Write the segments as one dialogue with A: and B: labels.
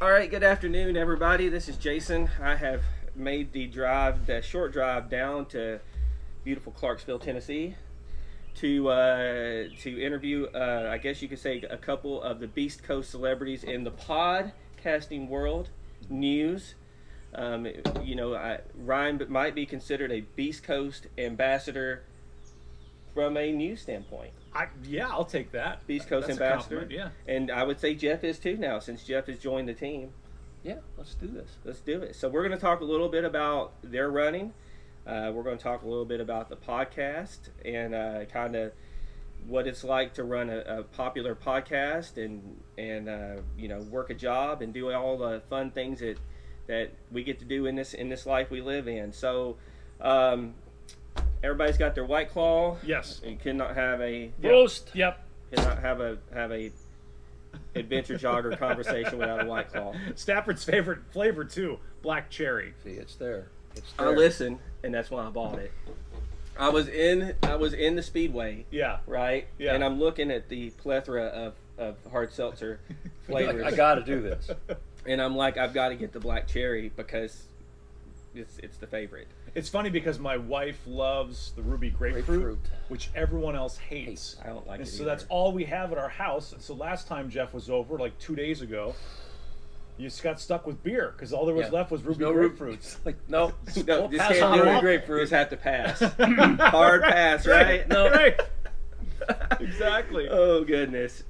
A: All right, good afternoon, everybody. This is Jason. I have made the short drive down to beautiful Clarksville, Tennessee, to interview, I guess you could say, a couple of the Beast Coast celebrities in the podcasting world news. Ryan might be considered a Beast Coast ambassador from a news standpoint.
B: I'll take that.
A: Beast Coast
B: That's
A: ambassador.
B: Yeah.
A: And I would say Jeff is too now, since Jeff has joined the team.
C: Yeah, let's do this.
A: Let's do it. So we're going to talk a little bit about their running. We're going to talk a little bit about the podcast and kind of what it's like to run a popular podcast and work a job and do all the fun things that we get to do in this life we live in. So everybody's got their White Claw.
B: Yes.
A: You cannot have a
C: Roast.
B: Yep.
A: cannot have a Adventure Jogger conversation without a White Claw.
B: Stafford's favorite flavor too, black cherry.
C: See, it's there. It's
A: I
C: there.
A: listened, and that's why I bought it. I was in the Speedway,
B: Yeah.
A: right?
B: Yeah.
A: And I'm looking at the plethora of hard seltzer flavors,
C: I got to do this.
A: and I'm like, I've got to get the black cherry because it's the favorite.
B: It's funny because my wife loves the ruby grapefruit, which everyone else hates.
A: I don't like
B: And
A: it
B: so
A: either.
B: that's all we have at our house. So last time Jeff was over, like 2 days ago, you just got stuck with beer because all there was
C: Yeah.
B: left was ruby
C: No
B: grapefruit.
C: Like, no.
A: No,
C: We'll
A: just
C: pass
A: can't
C: on
A: do
C: ruby
A: it.
C: grapefruit.
A: Just have to pass. Hard pass, right?
C: No.
B: Right. Exactly.
A: Oh, goodness.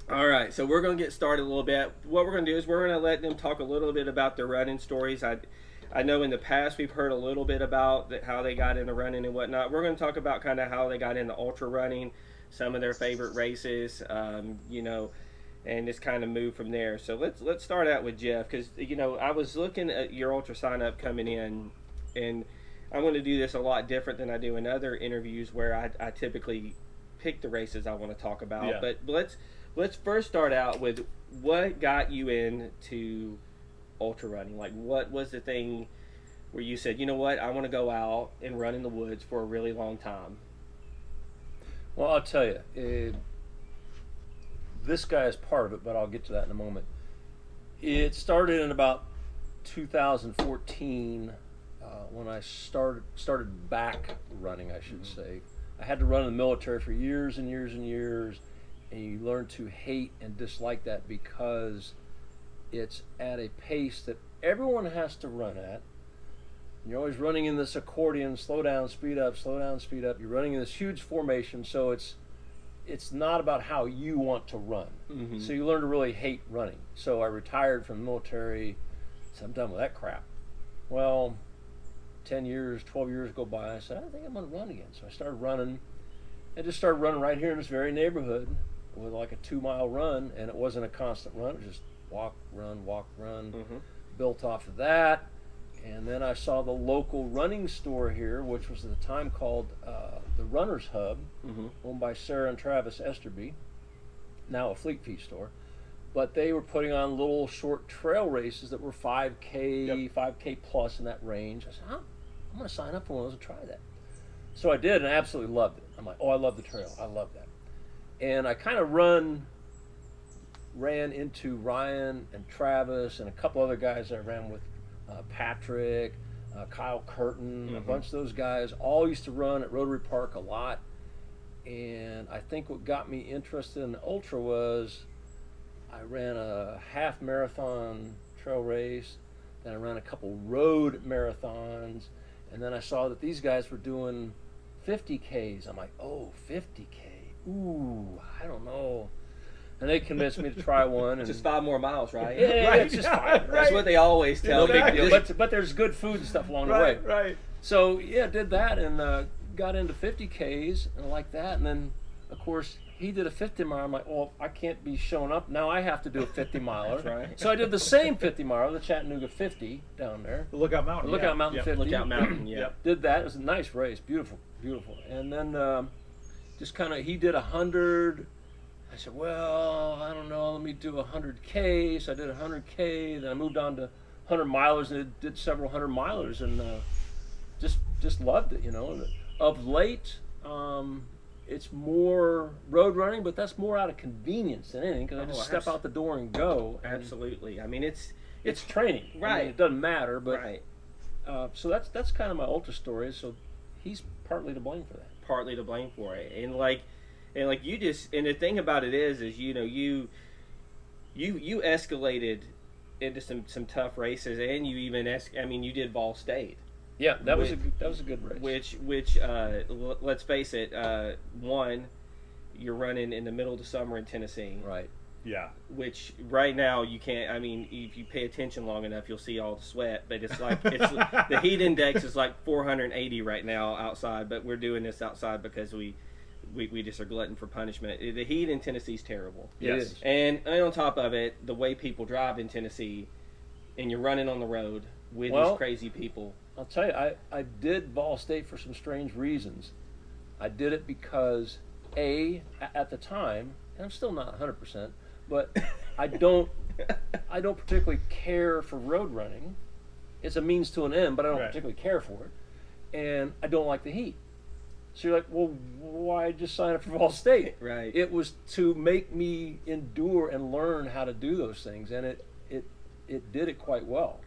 A: All right, so we're going to get started a little bit. What we're going to do is we're going to let them talk a little bit about their running stories. I know in the past we've heard a little bit about how they got into running and whatnot. We're going to talk about kind of how they got into ultra running, some of their favorite races, and just kind of move from there. So let's start out with Jeff, because I was looking at your ultra sign up coming in, and I'm going to do this a lot different than I do in other interviews where I typically pick the races I want to talk about.
B: Yeah.
A: But let's first start out with what got you into ultra running. Like, what was the thing where you said, you know what, I want to go out and run in the woods for a really long time?
C: Well, I'll tell you, this guy is part of it, but I'll get to that in a moment. It started in about 2014 when I started back running, I should say. I had to run in the military for years and years and years, and you learn to hate and dislike that because it's at a pace that everyone has to run at. You're always running in this accordion, slow down, speed up, slow down, speed up. You're running in this huge formation, so it's not about how you want to run.
A: Mm-hmm.
C: So you learn to really hate running. So I retired from the military, so I'm done with that crap. Well, 10 years, 12 years go by, I said, I think I'm going to run again. So I started running. I just started running right here in this very neighborhood with like a 2-mile run, and it wasn't a constant run. It was just walk, run,
A: Mm-hmm.
C: built off of that. And then I saw the local running store here, which was at the time called the Runner's Hub,
A: Mm-hmm.
C: owned by Sarah and Travis Esterby, now a Fleet Feet store. But they were putting on little short trail races that were 5K,
B: Yep.
C: 5K plus in that range. I said, I'm going to sign up for one of those and try that. So I did, and I absolutely loved it. I'm like, I love the trail. I love that. And I kind of ran into Ryan and Travis and a couple other guys I ran with, Patrick, Kyle Curtin, a bunch of those guys all used to run at Rotary Park a lot. And I think what got me interested in the ultra was I ran a half marathon trail race, then I ran a couple road marathons, and then I saw that these guys were doing 50Ks. I'm like, oh, 50K. Ooh, I don't know. And they convinced me to try one. And
A: Just 5 more miles, right?
C: Yeah,
B: Right,
C: it's just
B: yeah,
C: fine.
B: right.
A: That's what they always tell
C: No
A: me.
C: big deal.
A: Just-
C: But there's good food and stuff along the way.
B: Right.
C: So yeah, did that and got into 50Ks and like that. And then of course he did a 50 mile. I'm like, well, I can't be showing up now. I have to do a 50 miler.
A: That's right.
C: So I did the same 50 mile, the Chattanooga 50 down there.
B: The Lookout Mountain.
C: Lookout Mountain
B: Yep.
C: 50.
A: Lookout Mountain, yeah.
B: Yep.
C: Did that. It was a nice race, beautiful. And then just kind of he did 100. I said, well, I don't know. Let me do 100K. So I did 100K. Then I moved on to 100 milers and did several 100 milers and just loved it. Of late, it's more road running, but that's more out of convenience than anything, because I just step out the door and go. And
A: Absolutely. I mean, it's
C: training,
A: right?
C: I mean, it doesn't matter, but
A: right.
C: So that's kind of my ultra story. So he's partly to blame for that.
A: Partly to blame for it, and like you just, and the thing about it is you know you escalated into some tough races, and you even I mean, you did Ball State.
C: Yeah, that was a good race.
A: Which let's face it, one, you're running in the middle of the summer in Tennessee,
C: right?
B: Yeah.
A: Which right now you can't. I mean, if you pay attention long enough, you'll see all the sweat. But it's like the heat index is like 480 right now outside. But we're doing this outside because we just are glutton for punishment. The heat in Tennessee is terrible.
B: Yes.
C: It is.
A: And on top of it, the way people drive in Tennessee, and you're running on the road with these crazy people.
C: I'll tell you, I did Ball State for some strange reasons. I did it because at the time, and I'm still not 100%. But I don't particularly care for road running. It's a means to an end, but I don't particularly care for it. And I don't like the heat. So you're like, well, why just sign up for Ball State?
A: Right.
C: It was to make me endure and learn how to do those things, and it did it quite well.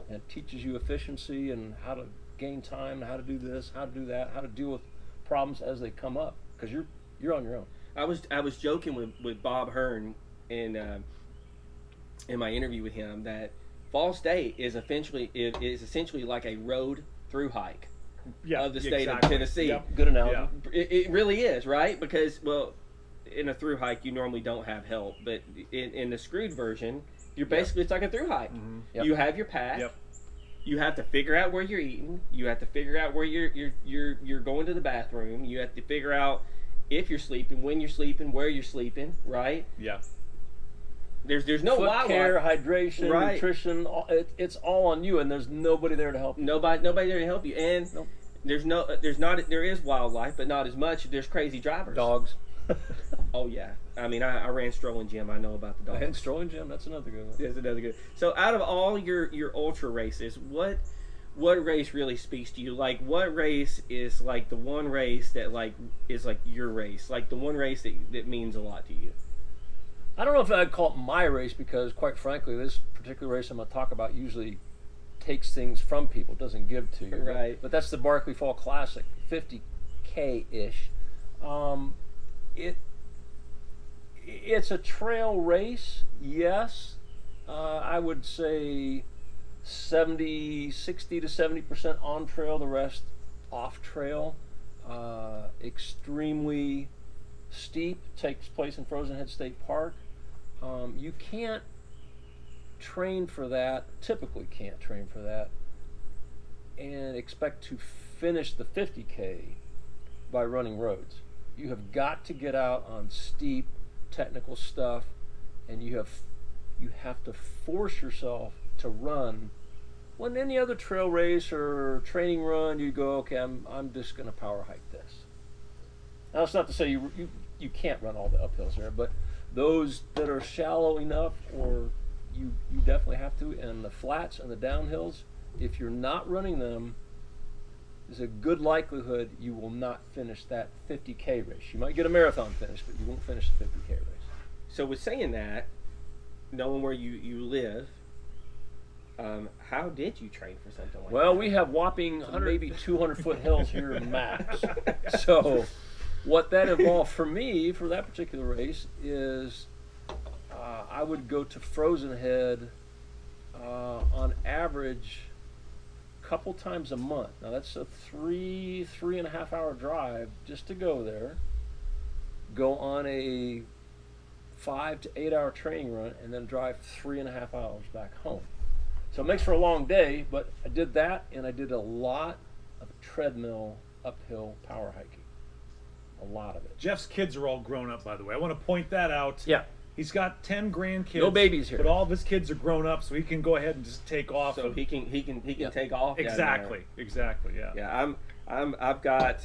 C: And it teaches you efficiency and how to gain time, how to do this, how to do that, how to deal with problems as they come up, because you're on your own.
A: I was joking with Bob Hearn in my interview with him that Ball State is essentially like a road through hike of the state of Tennessee.
C: Yep. Good analogy.
B: Yeah.
A: It really is, right? Because, well, in a through hike you normally don't have help, but in the screwed version, you're basically it's like a through hike.
B: Mm-hmm.
C: Yep.
A: You have your path.
B: Yep.
A: You have to figure out where you're eating. You have to figure out where you're going to the bathroom. You have to figure out if you're sleeping, when you're sleeping, where you're sleeping, right?
B: Yeah.
A: There's no
C: foot care,
A: wildlife.
C: hydration, nutrition. It's all on you, and there's nobody there to help you.
A: Nobody there to help you, and
C: Nope.
A: there is wildlife, but not as much. There's crazy drivers.
C: Dogs.
A: Oh yeah, I mean I ran Strolling Jim. I know about the dogs.
C: And Strolling Jim, that's another good one.
A: That's another good. So out of all your ultra races, what race really speaks to you? Like, what race is like the one race that like is like your race? Like the one race that means a lot to you?
C: I don't know if I'd call it my race, because quite frankly, this particular race I'm going to talk about usually takes things from people, doesn't give to you.
A: Right.
C: But that's the Barkley Fall Classic, 50K-ish. It's a trail race, yes. I would say 60 to 70% on trail, the rest off trail. Extremely steep, takes place in Frozen Head State Park. You can't train for that, typically can't train for that, and expect to finish the 50K by running roads. You have got to get out on steep technical stuff, and you have to force yourself to run. When any other trail race or training run, you go, okay, I'm just going to power hike this. Now, it's not to say you can't run all the uphills there, but those that are shallow enough, or you definitely have to, and the flats and the downhills, if you're not running them, there's a good likelihood you will not finish that 50K race. You might get a marathon finish, but you won't finish the 50K race.
A: So with saying that, knowing where you live, how did you train for something like that?
C: Well, we have whopping 100, maybe 200-foot hills here max. So what that involved for me for that particular race is I would go to Frozen Head on average couple times a month. Now that's a 3.5 hour drive just to go there, go on a 5 to 8 hour training run, and then drive 3.5 hours back home. So it makes for a long day, but I did that, and I did a lot of treadmill uphill power hiking. A lot of it.
B: Jeff's kids are all grown up, by the way. I want to point that out.
C: Yeah.
B: He's got 10 grandkids.
C: No babies here.
B: But all of his kids are grown up, so he can go ahead and just take off.
A: So he can take off.
B: Exactly. Yeah.
A: Yeah, I've got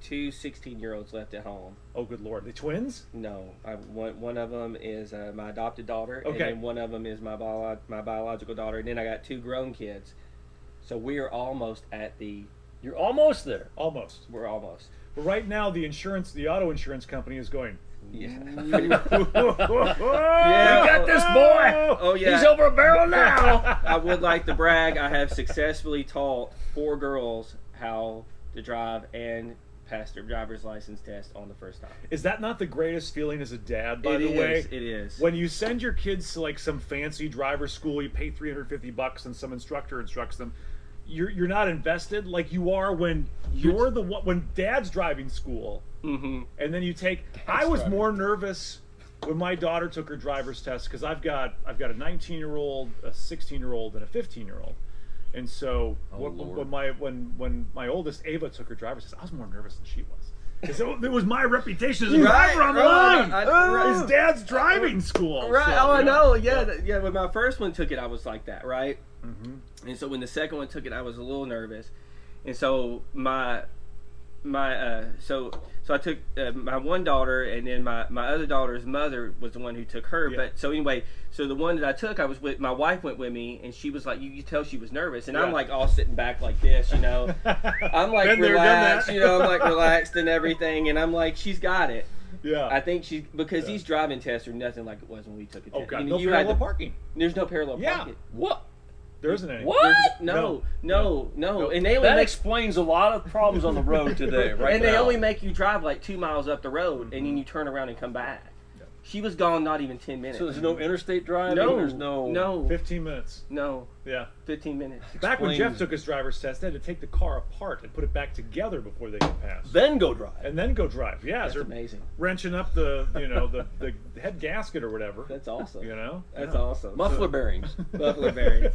A: two 16-year-olds left at home.
B: Oh, good Lord. The twins?
A: No, one of them is my adopted daughter,
B: Okay.
A: and then one of them is my biological daughter, and then I got two grown kids. So we are almost at the
C: You're almost there.
B: Almost.
A: We're almost.
B: But right now, the auto insurance company is going.
A: Yeah.
C: Yeah. We got this boy.
A: Oh yeah.
C: He's over a barrel now.
A: I would like to brag. I have successfully taught 4 girls how to drive and pass their driver's license test on the first time.
B: Is that not the greatest feeling as a dad? By
A: It
B: the
A: is,
B: way,
A: it is.
B: When you send your kids to like some fancy driver school, you pay $350 and some instructor instructs them. You're not invested like you are when you're the one when dad's driving school,
A: Mm-hmm.
B: and then you take. I was more nervous when my daughter took her driver's test because I've got a 19-year-old, a 16-year-old, and a 15-year-old, and so when my oldest Ava took her driver's test, I was more nervous than she was. Because it was my reputation as a driver on the line. His dad's driving school.
A: Right.
B: So,
A: I know. Yeah. When my first one took it, I was like that. Right.
B: Mm-hmm.
A: And so when the second one took it, I was a little nervous, and so so I took my one daughter, and then my other daughter's mother was the one who took her.
B: Yeah.
A: But so anyway, so the one that I took, I was with my wife went with me, and she was like, you could tell she was nervous, and I'm like all sitting back like this, you know. I'm like
B: Been there, done
A: relaxed,
B: that.
A: you know. I'm like relaxed and everything, and I'm like, she's got it.
B: Yeah.
A: I think because these driving tests are nothing like it was when we took it.
B: Oh God,
A: You
B: no
A: had
B: parallel parking.
A: There's no parallel
B: Yeah.
A: parking.
C: What?
B: There isn't any.
C: What?
A: No.
B: No.
A: And they only
C: That
A: make
C: explains a lot of problems on the road today, right
A: and
C: now.
A: they only make you drive like 2 miles up the road, and then you turn around and come back.
B: Yep.
A: She was gone not even 10 minutes.
C: So there's no interstate driving?
A: No.
C: There's no...
B: 15 minutes.
A: No.
B: Yeah.
A: 15 minutes.
B: Back when
C: Explains-
B: Jeff took his driver's test, they had to take the car apart and put it back together before they could pass.
C: Then go drive.
B: And then go drive. Yeah,
A: That's
B: they're
A: amazing.
B: wrenching up the the head gasket or whatever.
A: That's awesome.
B: You know?
A: That's
B: Yeah.
A: awesome.
C: Muffler bearings.
A: Buffalo Berries.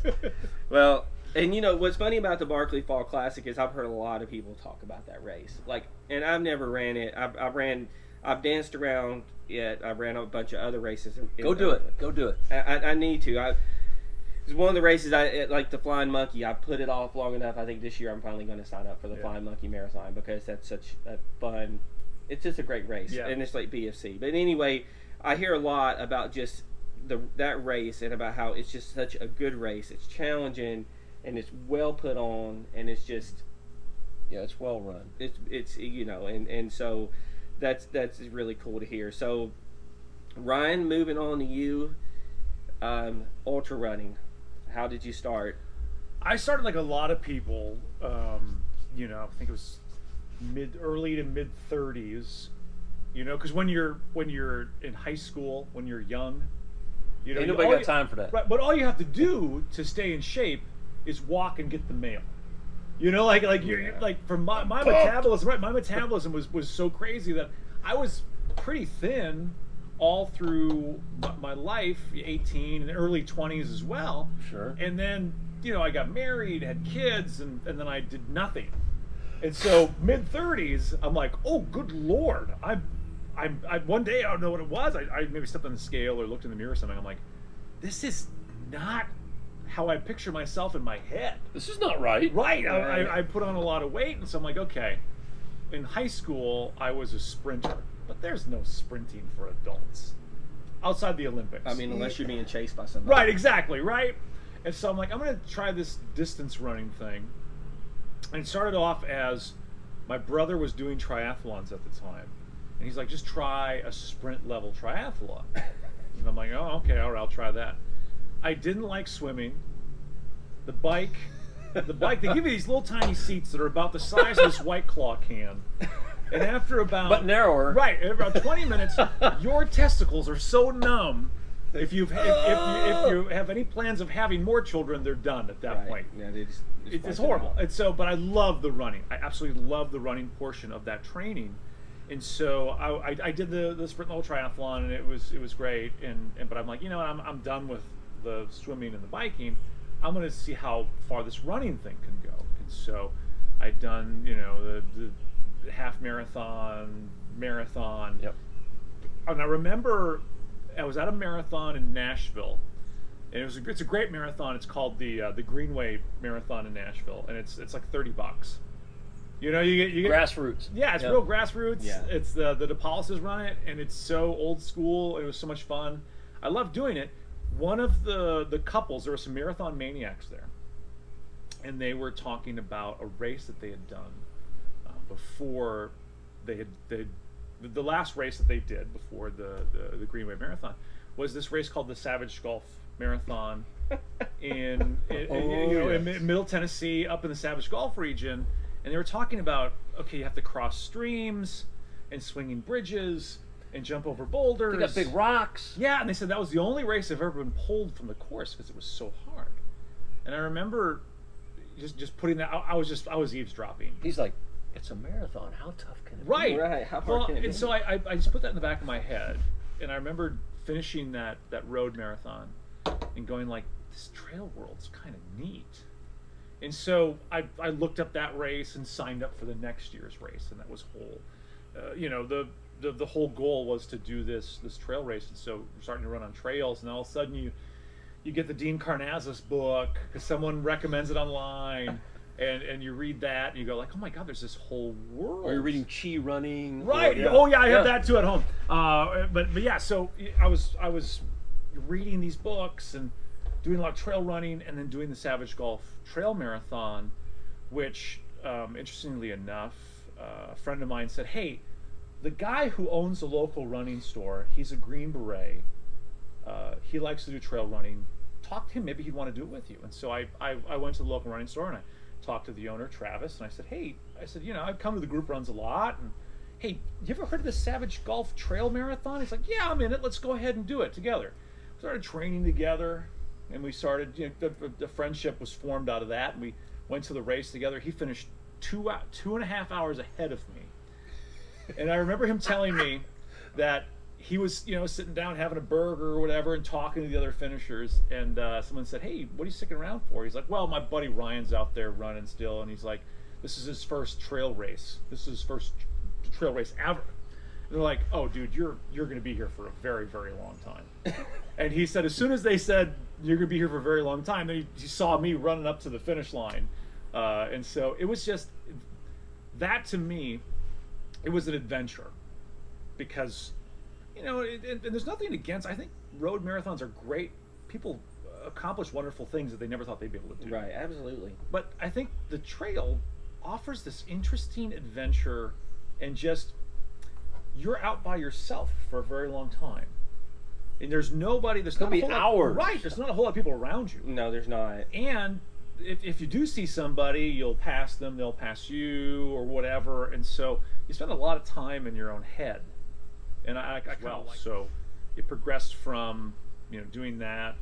A: Well, and you know what's funny about the Barkley Fall Classic is I've heard a lot of people talk about that race. Like, and I've never ran it. I've danced around it. I've ran a bunch of other races.
C: Go do it. Go do it.
A: I need to. It's one of the races like the Flying Monkey. I put it off long enough. I think this year I'm finally going to sign up for the Flying Monkey Marathon because that's such a fun. It's just a great race, and it's like BFC. But anyway, I hear a lot about just that race and about how it's just such a good race. It's challenging and it's well put on, and it's just
C: it's well run.
A: It's you know, and so that's really cool to hear. So Ryan, moving on to you, ultra running. How did you start?
B: I started like a lot of people. I think it was early to mid 30s. You know, because when you're in high school, when you're young, you know,
C: Ain't nobody got time for that.
B: Right, but all you have to do to stay in shape is walk and get the mail. You know, like you're like for my metabolism. Right, my metabolism was so crazy that I was pretty thin all through my life, 18 and early 20s as well.
C: Sure.
B: And then, you know, I got married, had kids, and then I did nothing. And so mid 30s, I'm like, oh, good Lord. I one day, I don't know what it was. I maybe stepped on the scale or looked in the mirror or something. I'm like, this is not how I picture myself in my head.
C: This is not right.
B: Right. I put on a lot of weight, and so I'm like, okay. In high school, I was a sprinter, but there's no sprinting for adults outside the Olympics.
A: I mean, unless you're being chased by somebody.
B: Right, exactly, right? And so I'm like, I'm going to try this distance running thing. And it started off as my brother was doing triathlons at the time. And he's like, just try a sprint level triathlon. And I'm like, oh, okay, all right, I'll try that. I didn't like swimming. The bike, they give you these little tiny seats that are about the size of this White Claw can. And after about...
C: But narrower.
B: Right, in about 20 minutes, your testicles are so numb. If you have any plans of having more children, they're done at that point.
A: Yeah,
B: It's horrible. And so, but I love the running. I absolutely love the running portion of that training. And so I did the sprint level triathlon, and it was great. But I'm like, you know what? I'm done with the swimming and the biking. I'm going to see how far this running thing can go. And so I'd done, you know, the half marathon.
C: Yep.
B: And I remember I was at a marathon in Nashville, and it's a great marathon. It's called the Greenway Marathon in Nashville, and it's like $30. You know, you get
C: Grassroots.
B: Yeah, it's real grassroots.
A: Yeah.
B: It's the DePaulis's run it, and it's so old school. It was so much fun. I love doing it. One of the couples, there were some marathon maniacs there, and they were talking about a race that they had done before the last race that they did before the Greenway Marathon was this race called the Savage Gulf Marathon in Middle Tennessee, up in the Savage Gulf region, and they were talking about, okay, you have to cross streams and swinging bridges and jump over boulders.
C: They got big rocks.
B: Yeah, and they said that was the only race they've ever been pulled from the course because it was so hard. And I remember just putting that. I was eavesdropping.
C: He's like, it's a marathon. How tough can it be?
A: Right. How hard can it be?
B: And so I just put that in the back of my head, and I remember finishing that road marathon and going like, this trail world's kind of neat. And so I looked up that race and signed up for the next year's race, and that was the whole goal was to do this trail race. And so we're starting to run on trails, and all of a sudden you get the Dean Karnazes book because someone recommends it online. And you read that and you go like, oh my God, there's this whole world.
C: Or you're reading Chi Running.
B: Right.
C: Or, yeah.
B: Oh yeah, I have that too at home. But yeah, so I was reading these books and doing a lot of trail running, and then doing the Savage Gulf Trail Marathon, which interestingly enough, a friend of mine said, hey, the guy who owns the local running store, he's a Green Beret. He likes to do trail running. Talk to him, maybe he'd want to do it with you. And so I went to the local running store and I talked to the owner, Travis, and I said, hey, I've come to the group runs a lot, and hey, you ever heard of the Savage Gulf Trail Marathon? He's like, yeah, I'm in it. Let's go ahead and do it together. We started training together, and we started, the friendship was formed out of that, and we went to the race together. He finished 2.5 hours ahead of me. And I remember him telling me that he was, sitting down having a burger or whatever and talking to the other finishers, and someone said, hey, what are you sticking around for? He's like, well, my buddy Ryan's out there running still, and he's like, this is his first trail race. This is his first trail race ever. And they're like, oh, dude, you're going to be here for a very, very long time. And he said, as soon as they said, you're going to be here for a very long time, then he saw me running up to the finish line. And so it was just, that to me, it was an adventure. Because and there's nothing against. I think road marathons are great. People accomplish wonderful things that they never thought they'd be able to do.
A: Right, absolutely.
B: But I think the trail offers this interesting adventure, and just you're out by yourself for a very long time, and there's nobody. There's
C: Could
B: not
C: be
B: a whole
C: hours.
B: Lot, right. There's not a whole lot of people around you.
A: No, there's not.
B: And if you do see somebody, you'll pass them. They'll pass you or whatever, and so you spend a lot of time in your own head. And I kind of like so it progressed from doing that,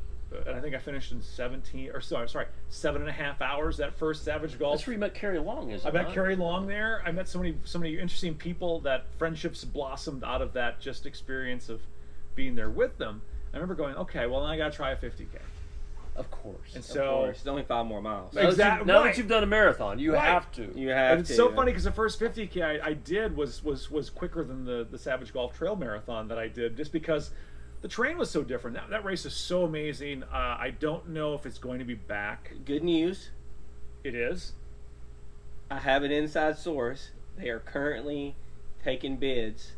B: and I think I finished in 7.5 hours that first Savage Gulf.
C: That's where you met Carrie Long, isn't it?
B: I met Carrie Long there. I met so many interesting people that friendships blossomed out of that just experience of being there with them. I remember going, okay, well, now I got to try a 50K.
C: Of course.
B: And so
A: it's only 5 more miles.
B: Exactly.
C: Now that you've done a marathon, you
B: Right.
C: have to.
A: You have
B: And
A: to.
B: it's so funny because the first 50K I did was quicker than the Savage Gulf Trail Marathon that I did, just because the terrain was so different. That race is so amazing. I don't know if it's going to be back.
A: Good news.
B: It is.
A: I have an inside source. They are currently taking bids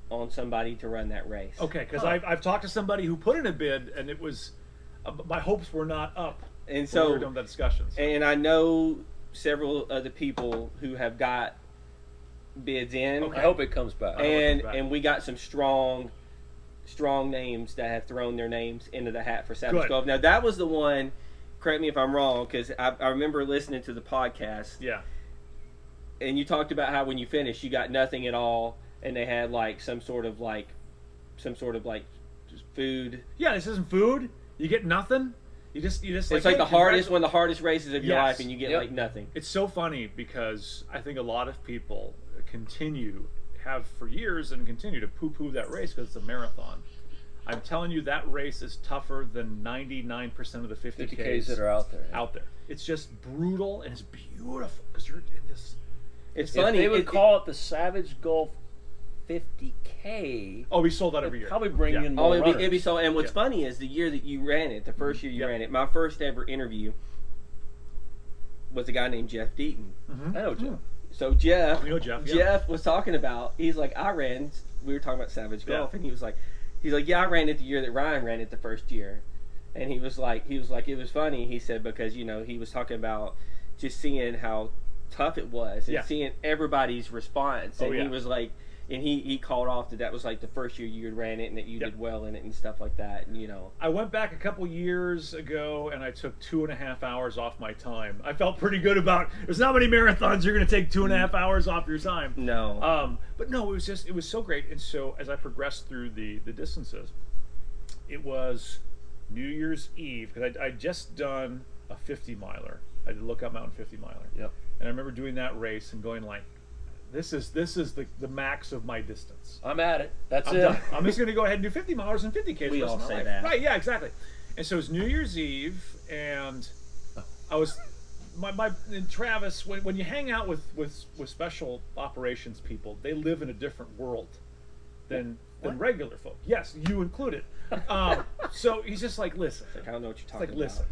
A: on somebody to run that race.
B: Okay, because I've talked to somebody who put in a bid, and it was my hopes were not up.
A: And so
B: when we were doing the discussions.
A: And I know several of the people who have got bids in.
C: I hope it comes back.
A: And we got some strong names that have thrown their names into the hat for Savage Gulf. Now that was the one. Correct me if I'm wrong, because I remember listening to the podcast.
B: Yeah.
A: And you talked about how when you finished, you got nothing at all, and they had like some sort of food.
B: Yeah, this isn't food. You get nothing. You just.
A: It's
B: like
A: like
B: hey,
A: the hardest, one of the hardest races of your
B: Yes.
A: life, and you get like nothing.
B: It's so funny because I think a lot of people have for years and continue to poo-poo that race because it's a marathon. I'm telling you, that race is tougher than 99% of the 50Ks
C: that are out there.
B: It's just brutal, and it's beautiful because you're in this.
A: It's
C: If
A: funny.
C: they would call it the Savage Gulf 50K.
B: Oh, we sold that every year.
C: Probably bring in more
A: it'd be so. And what's
B: Yeah.
A: funny is the year that you ran it, the first year you ran it, my first ever interview was a guy named Jeff Deaton.
C: I know Jeff.
A: So Jeff,
B: We know Jeff, yeah.
A: Jeff was talking about. He's like, we were talking about Savage Gulf, and he's like, yeah, I ran it the year that Ryan ran it the first year. And he was like, it was funny. He said, because, you know, he was talking about just seeing how tough it was and
B: Yeah.
A: seeing everybody's response. And
B: Oh, yeah.
A: he was like, and he called off that was like the first year you had ran it and that you
B: Yep.
A: did well in it and stuff like that. And, you know,
B: I went back a couple years ago and I took 2.5 hours off my time. I felt pretty good about. There's not many marathons you're going to take 2.5 hours off your time.
A: no.
B: But no, it was so great. And so as I progressed through the distances, it was New Year's Eve because I'd just done a 50 miler. I did Lookout Mountain 50 miler.
C: Yep.
B: And I remember doing that race and going like, this is the max of my distance.
C: I'm at it. That's
B: I'm
C: it.
B: done. I'm just going to go ahead and do 50 miles and 50 Ks.
A: We
B: for the
A: all
B: rest of my
A: say
B: life.
A: that.
B: Right, yeah, exactly. And so it was New Year's Eve, and I was, and Travis, when you hang out with special operations people, they live in a different world than regular folk. Yes, you included. So he's just like, listen.
A: I don't know what you're
B: It's
A: talking
B: like,
A: about.
B: listen.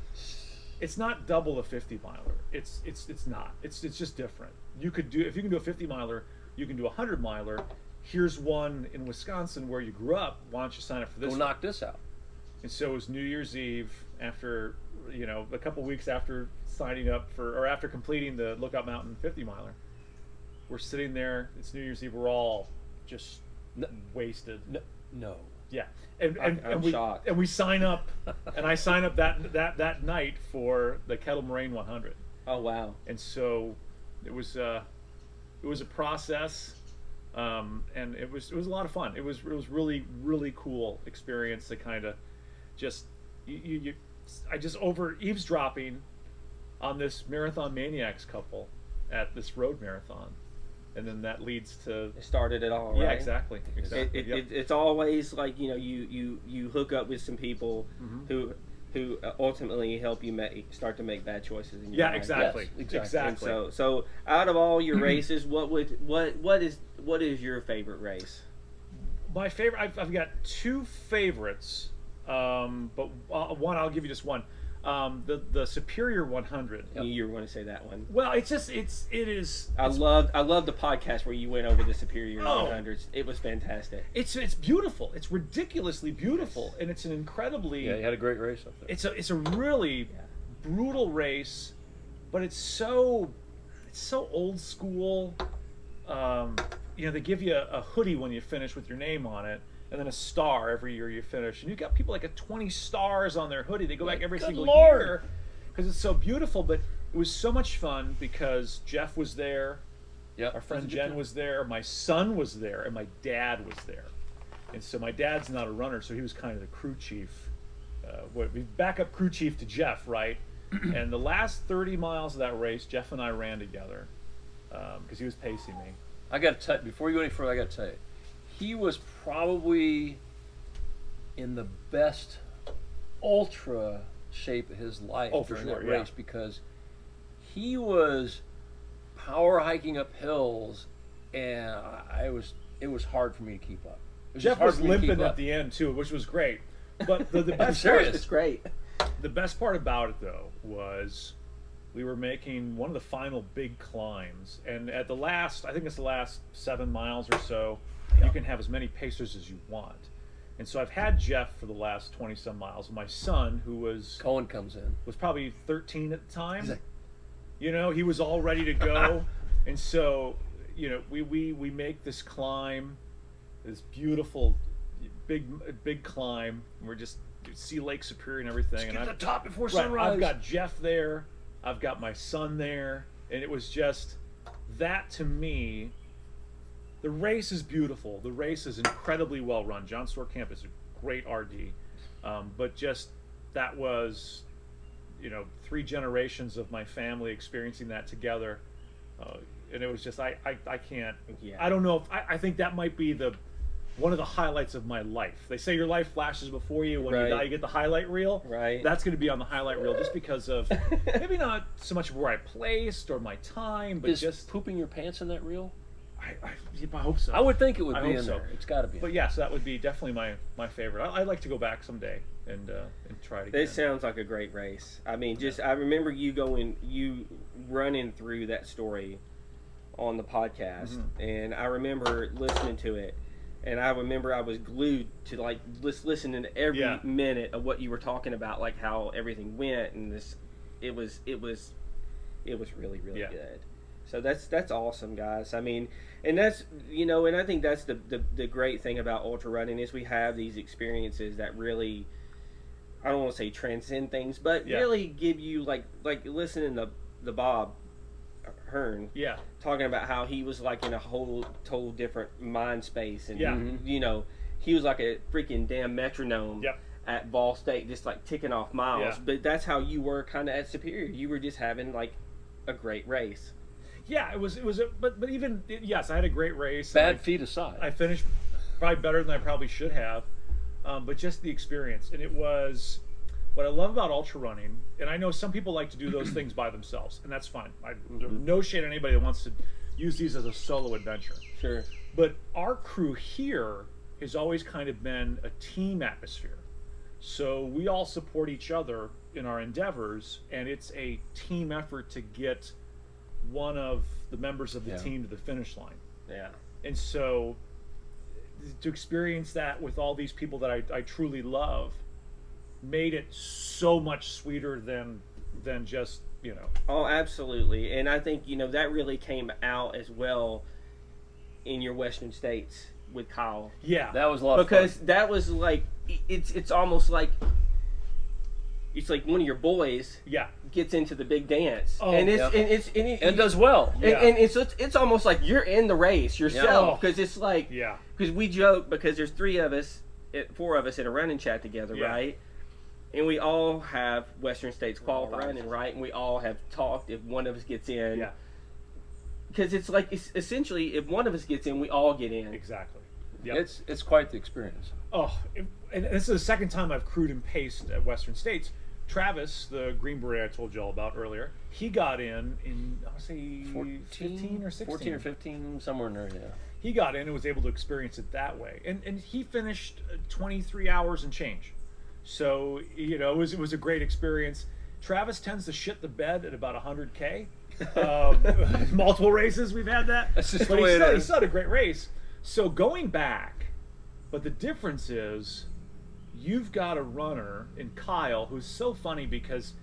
B: It's not double a 50 miler. It's not. It's just different. You could do, if you can do a 50 miler, you can do a 100 miler. Here's one in Wisconsin where you grew up. Why don't you sign up for this?
C: Go
B: one?
C: knock this out.
B: And so it was New Year's Eve after, you know, a couple weeks after signing up for, or after completing the Lookout Mountain 50 miler. We're sitting there. It's New Year's Eve. We're all just wasted.
C: No.
B: Yeah, and
A: I'm
B: we
A: shocked.
B: and we sign up, and I sign up that night for the Kettle Moraine 100.
A: Oh, wow.
B: And so it was a process, and it was a lot of fun. It was really cool experience to kind of just I just over eavesdropping on this Marathon Maniacs couple at this road marathon, and then that leads to
A: It started it all, right?
B: yeah, exactly. Yep.
A: It's always like, you know, you hook up with some people
B: Mm-hmm.
A: who ultimately help you start to make bad choices in your
B: Yeah,
A: life.
B: exactly.
C: Yes, exactly.
B: Exactly.
A: And so out of all your races, what is your favorite race?
B: My favorite, I've got two favorites, but one I'll give you just one. The Superior 100.
A: You were going to say that one.
B: Well, it is.
A: I love the podcast where you went over the Superior
B: Oh.
A: 100s. It was fantastic.
B: It's beautiful. It's ridiculously beautiful, and it's an incredibly.
C: Yeah, you had a great race up there.
B: It's a really brutal race, but it's so old school. You know, they give you a hoodie when you finish with your name on it, and then a star every year you finish. And you've got people like at 20 stars on their hoodie. They go back every
C: Good
B: single
C: Lord.
B: year because it's so beautiful. But it was so much fun because Jeff was there,
C: Yeah,
B: our friend Jen was there, my son was there, and my dad was there. And so my dad's not a runner, so he was kind of the crew chief. We backup crew chief to Jeff, right? And the last 30 miles of that race, Jeff and I ran together because he was pacing me.
C: I got to tell you, before you go any further, I got to tell you, he was probably in the best ultra shape of his life
B: Oh, for
C: during
B: sure,
C: that
B: yeah.
C: race because he was power hiking up hills, and it was hard for me to keep up. It
B: Jeff
C: just hard
B: was
C: for me to keep
B: limping
C: up.
B: at the end too, which was great. But the best
C: serious.
B: part,
A: It's great.
B: the best part about it though was we were making one of the final big climbs, and at the last, I think it's the last 7 miles or so, you can have as many pacers as you want. And so I've had Jeff for the last 20 some miles. My son, who was
C: Cohen comes in.
B: probably 13 at the time,
C: He's like,
B: you know, he was all ready to go. And so, you know, we make this climb, this beautiful big climb. We're just see Lake Superior and everything.
C: get
B: And
C: to the top before
B: right,
C: sunrise.
B: I've got Jeff there. I've got my son there, and it was just that to me. The race is beautiful. The race is incredibly well run. John Stewart-Camp is a great RD, but just that was, you know, 3 generations of my family experiencing that together, and it was just I can't.
A: Yeah.
B: I don't know if I think that might be one of the highlights of my life. They say your life flashes before you. When you
A: Right.
B: die, you get the highlight reel.
A: Right.
B: That's going to be on the highlight reel just because of maybe not so much where I placed or my time, but
C: Is
B: just
C: pooping your pants in that reel?
B: I hope so.
C: I would think it would
B: I
C: be
B: hope
C: in
B: so.
C: there. It's got to be.
B: But yes, that would be definitely my favorite. I'd like to go back someday and try it again.
A: This sounds like a great race. I mean, I remember you running through that story on the podcast,
B: Mm-hmm.
A: and I remember listening to it, And I remember I was glued to like listening to every
B: Yeah.
A: minute of what you were talking about, like how everything went, and it was really
B: Yeah.
A: good. So that's awesome, guys. I mean, and that's and I think that's the great thing about ultra running is we have these experiences that really, I don't want to say transcend things, but
B: Yeah.
A: really give you like listening to the Bob Hearn
B: Yeah.
A: talking about how he was like in a whole total different mind space, and
B: Yeah.
A: he was like a freaking damn metronome.
B: Yep.
A: At Ball State, just like ticking off miles.
B: Yeah.
A: But that's how you were kind of at Superior. You were just having like a great race.
B: Yeah, it was but even yes, I had a great race.
C: Bad feet aside.
B: I finished probably better than I probably should have, but just the experience. And it was what I love about ultra running. And I know some people like to do those things by themselves, and that's fine. There's no shade on anybody that wants to use these as a solo adventure.
A: Sure.
B: But our crew here has always kind of been a team atmosphere. So we all support each other in our endeavors, and it's a team effort to get one of the members of the
C: Yeah.
B: team to the finish line.
A: Yeah.
B: And so to experience that with all these people that I truly love made it so much sweeter than just,
A: Oh, absolutely. And I think, that really came out as well in your Western States with Kyle.
B: yeah.
C: That was a lot of fun.
A: Because that was like, it's almost like, it's like one of your boys
B: Yeah.
A: gets into the big dance.
B: Oh,
A: and
C: yeah.
A: and
C: does well.
B: Yeah.
A: And it's almost like you're in the race yourself. Because it's like,
B: Yeah.
A: because we joke, because there's four of us in a running chat together,
B: Yeah.
A: right? And we all have Western States
C: all
A: qualifying,
C: running.
A: right? And we all have talked if one of us gets in.
B: Yeah.
A: Because it's like, essentially, if one of us gets in, we all get in.
B: Exactly. Yep.
C: It's quite the experience.
B: And this is the second time I've crewed and paced at Western States. Travis, the Green Beret I told you all about earlier, he got in I want to say 15 or 16.
C: 14 or 15, somewhere in there, yeah.
B: He got in and was able to experience it that way. And he finished 23 hours and change. So, it was a great experience. Travis tends to shit the bed at about 100K. Multiple races we've had that.
C: That's just
B: But
C: the way it
B: he
C: is.
B: still had a great race. So going back, but the difference is you've got a runner in Kyle who's so funny because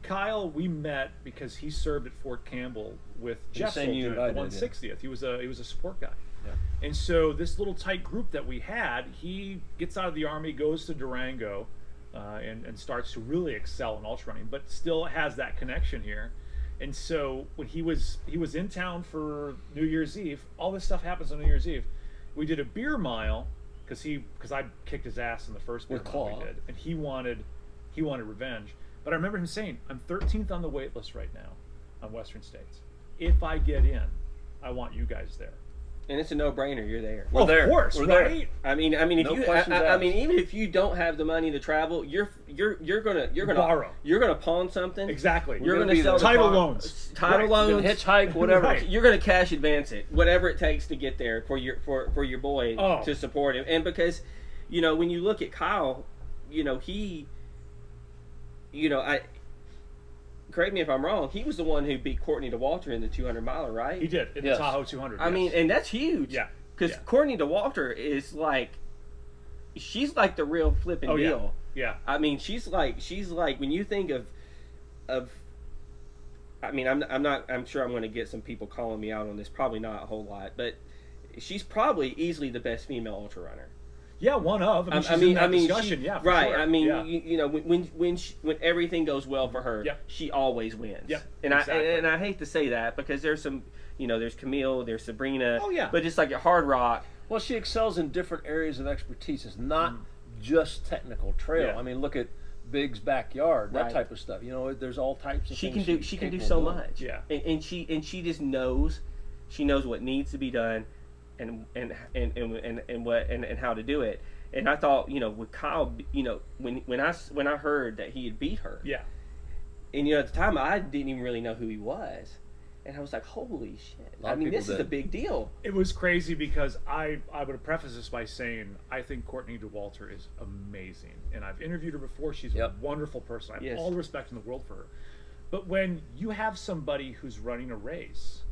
B: Kyle we met because he served at Fort Campbell with Jeff
C: same
B: Soldier
C: unit
B: at
C: I
B: the
C: did, yeah.
B: 160th. He was a support guy.
C: Yeah.
B: And so this little tight group that we had, he gets out of the Army, goes to Durango, and starts to really excel in ultra running, but still has that connection here. And so when he was in town for New Year's Eve, all this stuff happens on New Year's Eve. We did a beer mile because I kicked his ass in the first beer
C: With
B: mile
C: Claw.
B: we did, and he wanted revenge. But I remember him saying, "I'm 13th on the wait list right now on Western States. If I get in, I want you guys there."
A: And it's a no-brainer. You're there.
C: We're there.
B: Of course,
C: We're there.
B: right?
A: I mean, if
C: No
A: you,
C: questions
A: I
C: asked.
A: mean, even if you don't have the money to travel, you're gonna
B: Borrow.
A: You're gonna pawn something.
B: Exactly.
A: You're
C: gonna
A: gonna
C: be
A: sell
C: there.
A: the
B: Title
A: car-
B: loans.
A: title
B: Right.
C: You're
A: loans.
C: gonna hitchhike, whatever.
B: Right.
A: You're gonna cash advance it, whatever it takes to get there for your boy
B: Oh.
A: to support him. And because, when you look at Kyle, he, I. Correct me if I'm wrong. He was the one who beat Courtney DeWalter in the 200 miler, right?
B: He did in
C: Yes.
B: the Tahoe 200.
A: I mean,
B: yes.
A: and that's huge.
B: Yeah.
A: Because
B: Yeah.
A: Courtney DeWalter is like, she's like the real flipping
B: Oh, yeah.
A: deal.
B: Yeah.
A: I mean, she's like when you think of. I mean, I'm sure I'm going to get some people calling me out on this. Probably not a whole lot, but she's probably easily the best female ultra runner.
B: Yeah, one of. I mean, she's in that discussion.
A: she-
B: Yeah, for
A: right.
B: sure.
A: I mean,
B: yeah.
A: when everything goes well for her,
B: Yep.
A: she always wins.
B: Yep,
A: And
B: exactly.
A: I hate to say that because there's some, there's Camille, there's Sabrina.
B: Oh, yeah.
A: But just like at Hard Rock,
C: Well, she excels in different areas of expertise. It's not just technical trail.
B: Yeah.
C: I mean, look at Big's backyard, that
A: Right.
C: type of stuff. There's all types of
A: she
C: things
A: can do
C: she's
A: capable
C: capable
A: so
C: of doing.
A: much.
B: Yeah.
A: And she just knows, she knows what needs to be done, and how to do it. And I thought, with Kyle, when I heard that he had beat her,
B: Yeah.
A: and at the time I didn't even really know who he was, and I was like, holy shit!
C: A lot
A: I
C: of
A: mean,
C: people
A: this is a
C: did.
A: big deal.
B: It was crazy because I would preface this by saying I think Courtney DeWalter is amazing, and I've interviewed her before. She's
C: Yep.
B: a wonderful person. I have
A: Yes.
B: all the respect in the world for her. But when you have somebody who's running a race,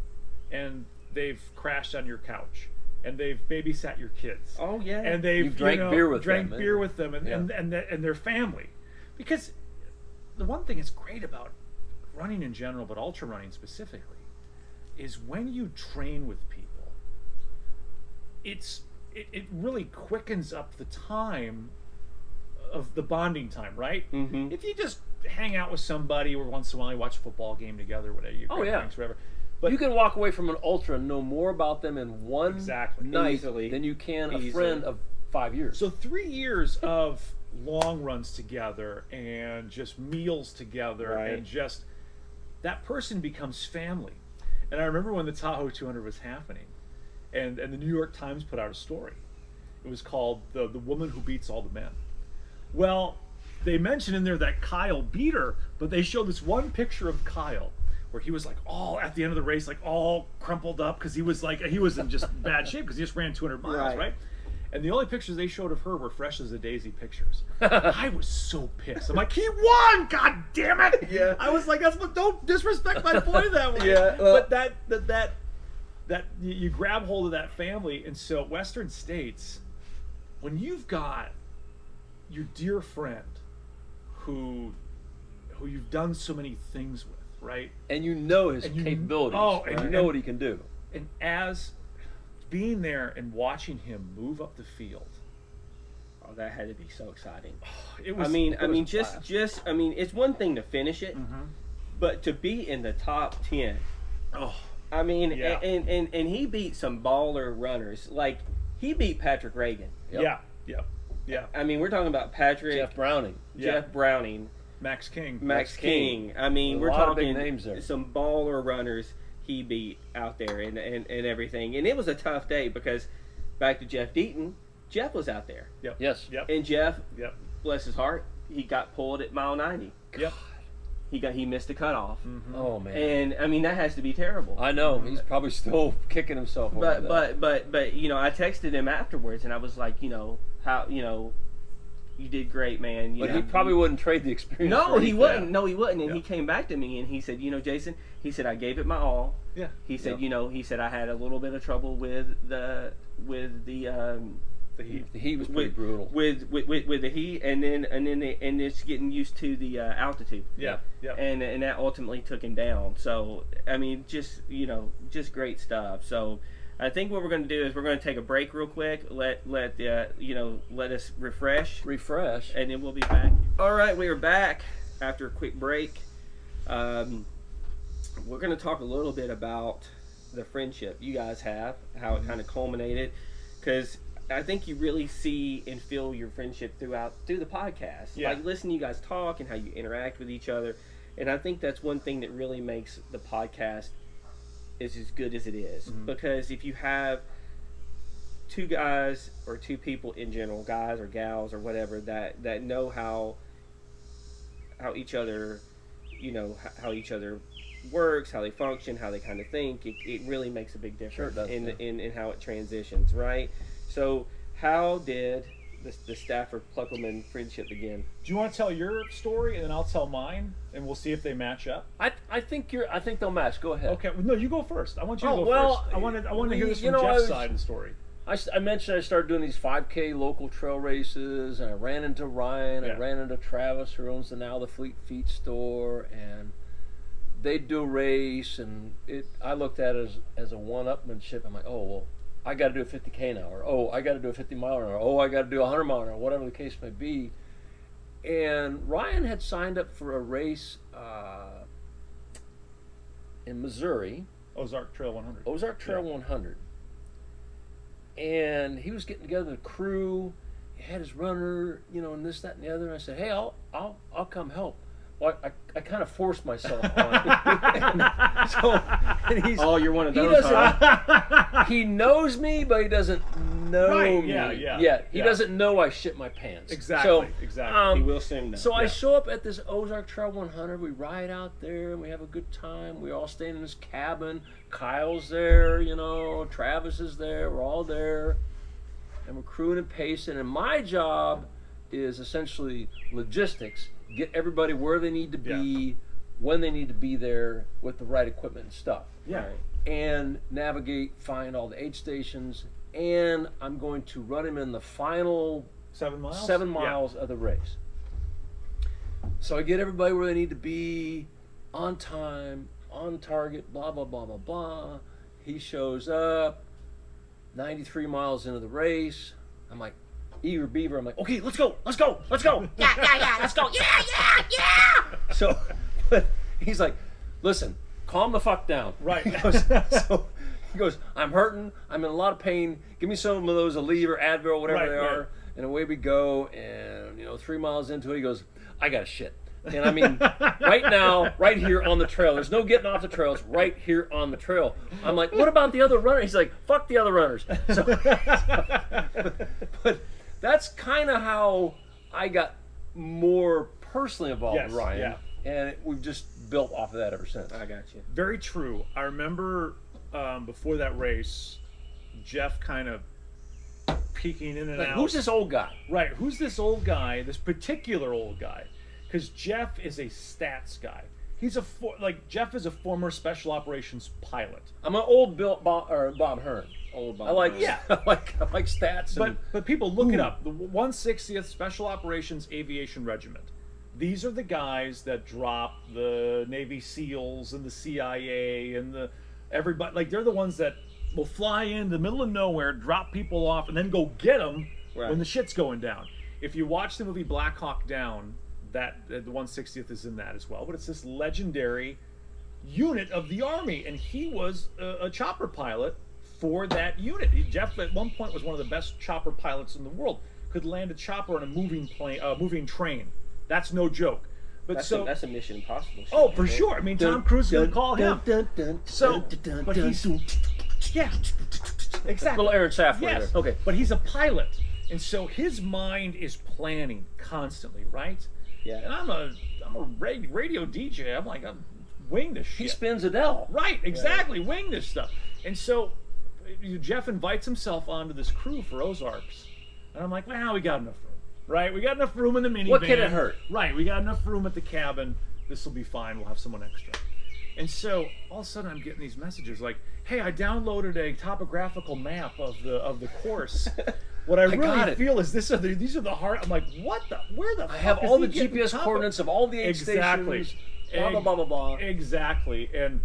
B: and they've crashed on your couch, and they've babysat your kids.
A: Oh yeah.
B: And they've
C: You've drank beer with
B: drank
C: them,
B: beer with them, and,
C: yeah.
B: and their family. Because the one thing that's great about running in general, but ultra running specifically, is when you train with people, it really quickens up the time of the bonding time, right?
A: Mm-hmm.
B: If you just hang out with somebody, or once in a while you watch a football game together, whatever, you grab drinks, whatever. But
C: you can walk away from an ultra and know more about them in one night
A: Easily.
C: than you can
A: Easily.
C: a friend of 5 years.
B: So 3 years of long runs together and just meals together,
A: Right.
B: and just that person becomes family. And I remember when the Tahoe 200 was happening, and the New York Times put out a story. It was called the Woman Who Beats All the Men. Well, they mentioned in there that Kyle beat her, but they showed this one picture of Kyle where he was like all at the end of the race, like all crumpled up, because he was in just bad shape because he just ran 200 miles, right? And the only pictures they showed of her were fresh as a daisy pictures. I was so pissed. I'm like, he won! God damn it!
A: Yeah.
B: I was like, don't disrespect my boy that way.
A: Yeah, well-
B: But that you grab hold of that family, and so Western States, when you've got your dear friend who you've done so many things with, right?
C: and you know his
B: And you-
C: capabilities.
B: oh,
C: and
B: and-
C: you know what he can do.
B: And as being there and watching him move up the field,
A: Oh, that had to be so exciting.
B: it was.
A: I mean,
B: it was a
A: just
B: blast.
A: it's one thing to finish it, but to be in the top 10.
B: Oh,
A: I mean,
B: Yeah.
A: and he beat some baller runners. Like, he beat Patrick Reagan.
C: Yep.
B: yeah.
A: I mean, we're talking about Patrick,
C: Jeff Browning.
A: Jeff Browning,
B: Max King.
A: Max King. I mean,
C: A
A: we're
C: lot of big
A: talking
C: names there.
A: some baller runners he beat out there and everything. And it was a tough day because, back to Jeff Deaton, Jeff was out there.
B: Yep.
C: Yes.
B: Yep.
A: And Jeff,
B: Yep.
A: bless his heart, he got pulled at mile 90.
B: Yep.
A: He missed the cutoff.
C: Oh man.
A: And I mean, that has to be terrible.
C: I know he's probably still kicking himself over that.
A: But you know, I texted him afterwards and I was like, how you did great, man.
C: But he probably wouldn't trade the experience.
A: No,
C: for
A: he
C: anything.
A: wouldn't. No, he wouldn't. And
B: Yeah.
A: he came back to me and he said, Jason, he said I gave it my all.
B: Yeah.
A: He said,
C: Yeah.
A: he said I had a little bit of trouble with the
B: The heat.
C: The heat was pretty brutal.
A: with the heat, and it's getting used to the altitude.
B: Yeah. Yeah.
A: And that ultimately took him down. So I mean, just great stuff. So I think what we're going to do is we're going to take a break real quick. Let us refresh, and then we'll be back. All right, we are back after a quick break. We're going to talk a little bit about the friendship you guys have, how it kind of culminated, because I think you really see and feel your friendship through the podcast.
B: Yeah.
A: Like listening to you guys talk and how you interact with each other. And I think that's one thing that really makes the podcast is as good as it is. Because if you have two guys or two people in general, guys or gals or whatever, that know how each other, how each other works, how they function, how they kind of think, it really makes a big difference.
C: Sure it does,
A: in how it transitions, right? So how did the Stafford Ploeckelman friendship begin?
B: Do you want to tell your story and then I'll tell mine, and we'll see if they match up?
C: I think they'll match. Go ahead.
B: Okay. Well, no, you go first. I want you to
C: Oh,
B: go
C: well,
B: first. I want to hear this
C: you
B: from
C: know,
B: Jeff's side of the story.
C: I mentioned I started doing these 5K local trail races, and I ran into Ryan.
B: Yeah.
C: I ran into Travis, who owns the Fleet Feet store, and they'd do a race, and I looked at it as a one-upmanship. I'm like, oh, well, I got to do a 50K now, or oh, I got to do a 50 mile an hour, oh, I got to do a 100 mile an hour, whatever the case may be. And Ryan had signed up for a race in Missouri,
B: Ozark Trail 100.
C: Ozark Trail 100. And he was getting together the crew. He had his runner, and this, that, and the other. And I said, "Hey, I'll come help." Well, I kind of forced myself on him. So
A: You're one of
C: he
A: those.
C: doesn't. He knows me, but he doesn't know
B: Right,
C: me
B: yeah,
C: yet. He
B: yeah.
C: doesn't know I shit my pants.
B: Exactly.
C: So,
B: Exactly.
A: He will soon know.
C: So I
B: Yeah.
C: show up at this Ozark Trail 100. We ride out there and we have a good time. We all stay in this cabin. Kyle's there, Travis is there. We're all there, and we're crewing and pacing. And my job is essentially logistics: get everybody where they need to be, when they need to be there, with the right equipment and stuff.
B: Yeah.
A: Right.
C: And navigate, find all the aid stations, and I'm going to run him in the final
B: 7 miles.
C: 7 miles of the race. So I get everybody where they need to be, on time, on target, blah, blah, blah, blah, blah. He shows up, 93 miles into the race. I'm like, eager beaver. I'm like, okay, let's go. Yeah, let's go. Yeah. So, but he's like, listen, calm the fuck down.
B: Right.
C: He goes, I'm hurting. I'm in a lot of pain. Give me some of those Aleve or Advil, whatever they are. And away we go. And 3 miles into it, he goes, I got shit. And I mean, right now, right here on the trail. There's no getting off the trail. It's right here on the trail. I'm like, what about the other runners? He's like, fuck the other runners. So, but that's kind of how I got more personally involved with Ryan.
B: Yeah.
C: And we've just built off of that ever since.
A: I got you.
B: Very true. I remember before that race, Jeff kind of peeking in and
C: Like,
B: out.
C: who's this old guy?
B: Right. Who's this old guy? This particular old guy? Because Jeff is a stats guy. He's Jeff is a former special operations pilot.
C: I'm an old Bob Hearn.
A: Old Bob.
C: I like
A: Hearn.
C: I like stats.
B: But people look it up. The 160th Special Operations Aviation Regiment. These are the guys that drop the Navy SEALs and the CIA and everybody. Like, they're the ones that will fly in the middle of nowhere, drop people off, and then go get them when the shit's going down. If you watch the movie Black Hawk Down, the 160th is in that as well. But it's this legendary unit of the Army, and he was a chopper pilot for that unit. Jeff at one point was one of the best chopper pilots in the world. Could land a chopper on a moving train. That's no joke. But
A: that's a Mission Impossible.
B: Oh, for sure. I mean, Tom Cruise is gonna call him. But he's exactly
C: Little Aaron Stafford.
B: Yes.
C: There. Okay.
B: But he's a pilot, and so his mind is planning constantly, right?
A: Yeah.
B: And I'm a radio DJ. I'm wing this shit.
C: He spins Adele.
B: Right, exactly. Wing this stuff. And so Jeff invites himself onto this crew for Ozarks. And I'm like, well, we got enough room. Right? We got enough room in the minivan.
C: What can it hurt?
B: Right. We got enough room at the cabin. This will be fine. We'll have someone extra. And so all of a sudden I'm getting these messages like, hey, I downloaded a topographical map of the course. What I really feel is these are the hard. I'm like, what the? Where the?
C: I have all the GPS coordinates of all the aid stations. Blah blah blah blah blah.
B: Exactly. And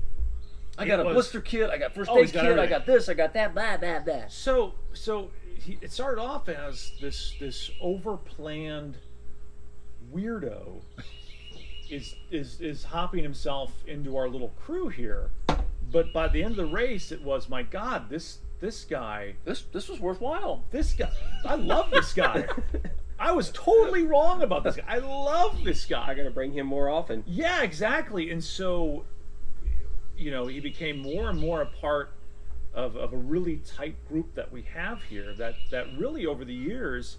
C: I got a blister kit. I got first aid kit. I got this. I got that. Blah blah blah.
B: So it started off as this overplanned weirdo is hopping himself into our little crew here, but by the end of the race, it was, my God, this guy.
C: This was worthwhile.
B: This guy, I love this guy. I was totally wrong about this guy. I love this guy.
A: I got to bring him more often.
B: Yeah, exactly. And so, he became more and more a part of a really tight group that we have here that really over the years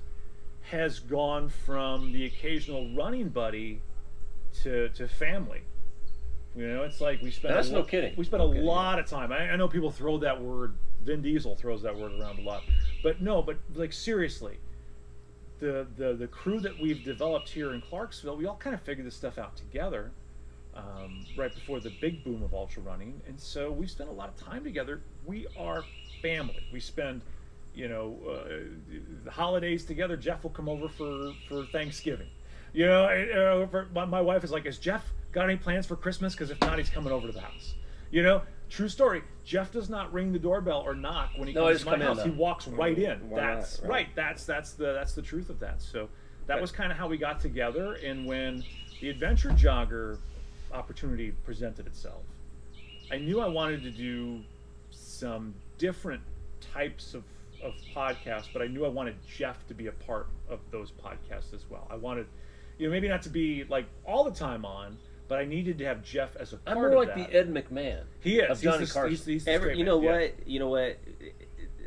B: has gone from the occasional running buddy to family. It's like we spent
C: That's no kidding.
B: We spent a lot of time. I know people throw that word, Vin Diesel throws that word around a lot. But like, seriously, the crew that we've developed here in Clarksville, we all kind of figured this stuff out together. Right before the big boom of ultra running, and so we spent a lot of time together. We are family. We spend, the holidays together. Jeff will come over for Thanksgiving. My wife is like, "Has Jeff got any plans for Christmas? Because if not, he's coming over to the house." True story. Jeff does not ring the doorbell or knock when he comes to my house. He walks right in. That's right. That's the truth of that. So that was kind of how we got together. And when the Adventure Jogger opportunity presented itself, I knew I wanted to do some different types of podcasts, but I knew I wanted Jeff to be a part of those podcasts as well. I wanted, maybe not to be like all the time on, but I needed to have Jeff as a part of that.
C: I'm more like the Ed McMahon.
B: He is.
C: Of Johnny Carson.
A: You know what?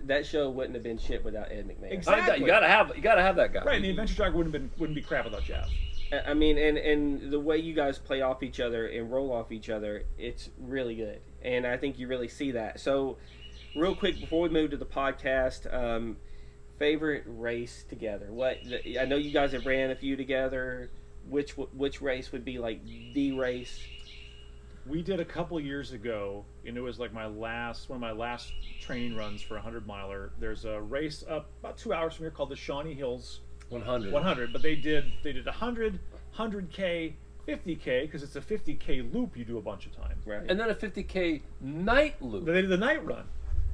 A: That show wouldn't have been shit without Ed McMahon.
B: Exactly.
C: You gotta have that guy.
B: Right, and the Adventure Jogger wouldn't be crap without Jeff.
A: I mean, and the way you guys play off each other and roll off each other, it's really good. And I think you really see that. So, real quick, before we move to the podcast, favorite race together? I know you guys have ran a few together. Which race would be like the race?
B: we did a couple years ago, and it was like one of my last training runs for a 100-miler. There's a race up about 2 hours from here called the Shawnee Hills 100, but they did 100, 100K, 50K, because it's a 50K loop you do a bunch of times.
A: Right.
C: And then a 50K night loop.
B: They did the night run.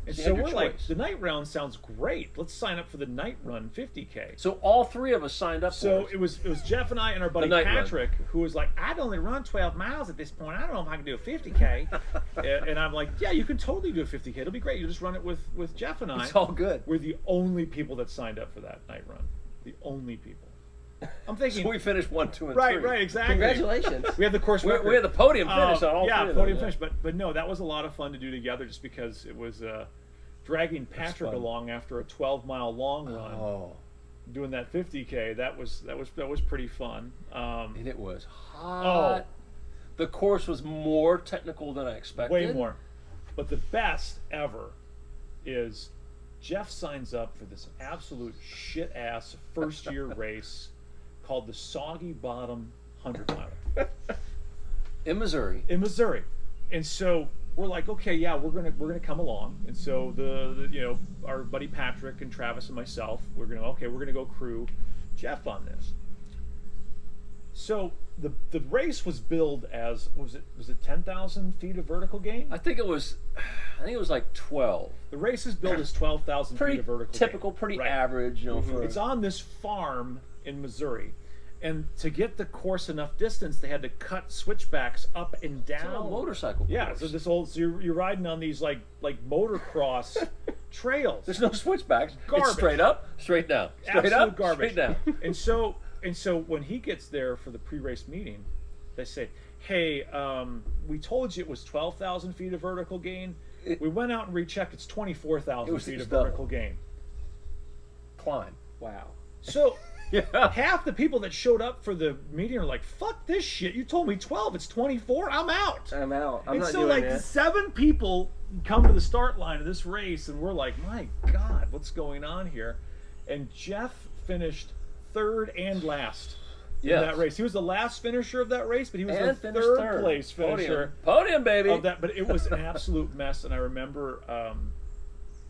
B: And
C: So you
B: so
C: had your
B: we're like,
C: choice.
B: the night round sounds great. Let's sign up for the night run 50K.
C: So all three of us signed up
B: So
C: for
B: it was Jeff and I and our buddy
C: night run.
B: Patrick, who was like, I'd only run 12 miles at this point. I don't know if I can do a 50K. And I'm like, yeah, you can totally do a 50K. It'll be great. You just run it with Jeff and I.
C: It's all good.
B: We're the only people that signed up for that night run. The only people. I'm thinking.
C: So we finished 1, 2, and 3.
B: Right, exactly.
A: Congratulations.
B: We had the course record.
C: We had the podium finish on all
B: yeah,
C: three of
B: podium
C: them,
B: finish. But no, that was a lot of fun to do together, just because it was dragging Patrick
C: fun.
B: along after a 12-mile long run,
C: Oh,
B: doing that 50K. That was pretty fun.
C: and it was hot. The course was more technical than I expected.
B: Way more. But the best ever is Jeff signs up for this absolute shit-ass first-year race called the Soggy Bottom 100-miler
C: In Missouri.
B: in Missouri. And so we're like, okay, yeah, we're gonna come along. And so the our buddy Patrick and Travis and myself, we're gonna go crew Jeff on this. So the race was billed as was it 10,000 feet of vertical gain?
C: I think it was like 12.
B: The race is billed as 12,000 feet
C: Pretty
B: of vertical
C: typical,
B: gain.
C: pretty
B: Right.
C: average, for
B: It's on this farm in Missouri. And to get the course enough distance, they had to cut switchbacks up and down.
C: It's an old motorcycle
B: Yeah,
C: course.
B: so you're riding on these like motocross trails.
C: There's no switchbacks.
B: Garbage.
C: It's straight up, straight down. Straight
B: Absolute
C: up,
B: garbage.
C: straight down.
B: And so when he gets there for the pre-race meeting, they say, "Hey, we told you it was 12,000 feet of vertical gain. We went out and rechecked. It's 24,000 feet of
C: double.
B: vertical gain."
C: Climb.
A: Wow.
B: So
C: Yeah.
B: half the people that showed up for the meeting are like, "Fuck this shit! You told me 12. It's 24. I'm out."
A: I'm out. I'm
B: And
A: not
B: so
A: doing
B: like
A: this.
B: 7 people come to the start line of this race, and we're like, "My God, what's going on here?" And Jeff finished third and last in
C: Yes.
B: that race. He was the last finisher of that race, but he was
C: And
B: the
C: finished
B: third place finisher
C: Podium, baby.
B: of that. But it was an absolute mess, and I remember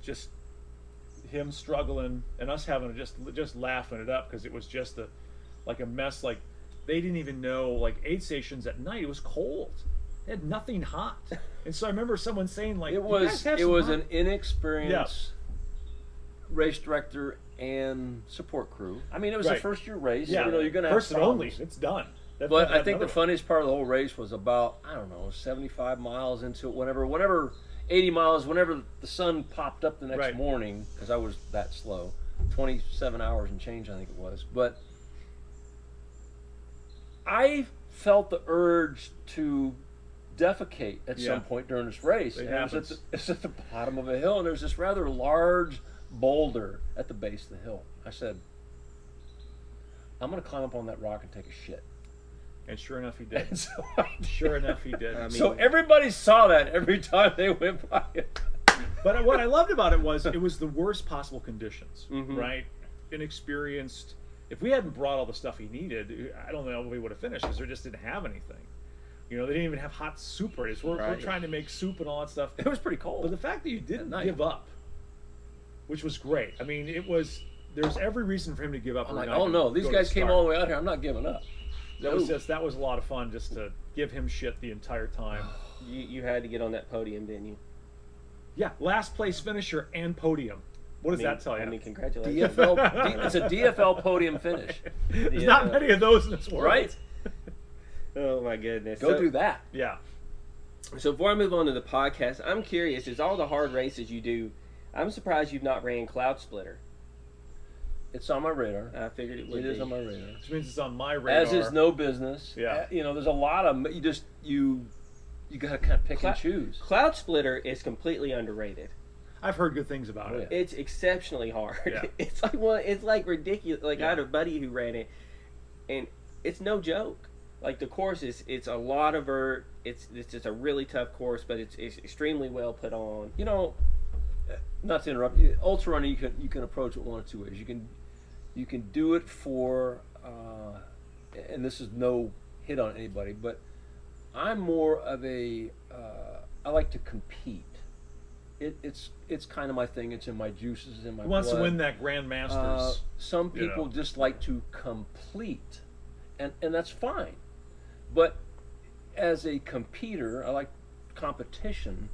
B: just him struggling and us having to just laughing it up, because it was just a mess. Like, they didn't even know, like, aid stations at night, it was cold. They had nothing hot. And so I remember someone saying, like,
C: It
B: "You guys
C: was
B: have
C: it
B: some
C: was
B: hot-"
C: an inexperienced race director and support crew. I mean, it was a
B: Right.
C: first year race.
B: Yeah,
C: You're gonna
B: first
C: have
B: and only.
C: problems.
B: It's done.
C: But I think the funniest part of the whole race was about 75 miles into it. Whenever 80 miles. Whenever the sun popped up the next
B: Right.
C: morning, because I was that slow, 27 hours and change, I think it was. But I felt the urge to defecate at some point during this race.
B: It
C: And
B: happens.
C: it's at the bottom of a hill, and there's this rather large boulder at the base of the hill. I said, I'm going to climb up on that rock and take a shit.
B: And sure enough, he did.
C: And so,
B: Sure enough, he did.
A: I mean-
C: so everybody saw that every time they went by it.
B: But what I loved about it was the worst possible conditions,
A: Mhm.
B: right? Inexperienced. If we hadn't brought all the stuff he needed, I don't know if we would have finished, because they just didn't have anything. They didn't even have hot soup ready. So we're
A: Right.
B: trying to make soup and all that stuff.
C: It was pretty cold.
B: But the fact that you didn't
C: night.
B: give up, which was great. I mean, there's every reason for him to give up.
C: I'm
B: or
C: like,
B: not
C: oh no, these
B: go to
C: guys came
B: start.
C: all the way out here. I'm not giving up.
B: That was a lot of fun, just to give him shit the entire time.
A: You had to get on that podium, didn't you?
B: Yeah, last place finisher and podium. What does that tell you?
A: I mean, congratulations.
C: It's a DFL podium finish,
B: There's
A: Yeah.
B: not many of those in this world.
C: right?
A: Oh my goodness.
C: Go do that.
B: Yeah.
A: So before I move on to the podcast, I'm curious, is all the hard races you do, I'm surprised you've not ran Cloud Splitter.
C: It's on my radar.
A: I figured it would
C: It
A: be.
C: is on my radar.
B: Which means it's on my radar.
C: As is no business.
B: Yeah.
C: There's a lot of you got to kind of pick and choose.
A: Cloud Splitter is completely underrated.
B: I've heard good things about
C: Oh,
B: it.
C: yeah.
A: It's exceptionally hard.
B: Yeah.
A: It's like ridiculous. Like I had
B: Yeah.
A: a buddy who ran it, and it's no joke. Like the course it's a lot of vert. It's just a really tough course, but it's extremely well put on.
C: Not to interrupt you, ultra running you can approach it one of two ways. You can do it for and this is no hit on anybody, but I'm more of a I like to compete. It's kind of my thing. It's in my juices, in my
B: He wants
C: blood.
B: to win that Grand Masters.
C: Some
B: you
C: people
B: know.
C: just like to complete, and that's fine. But as a competitor, I like competition.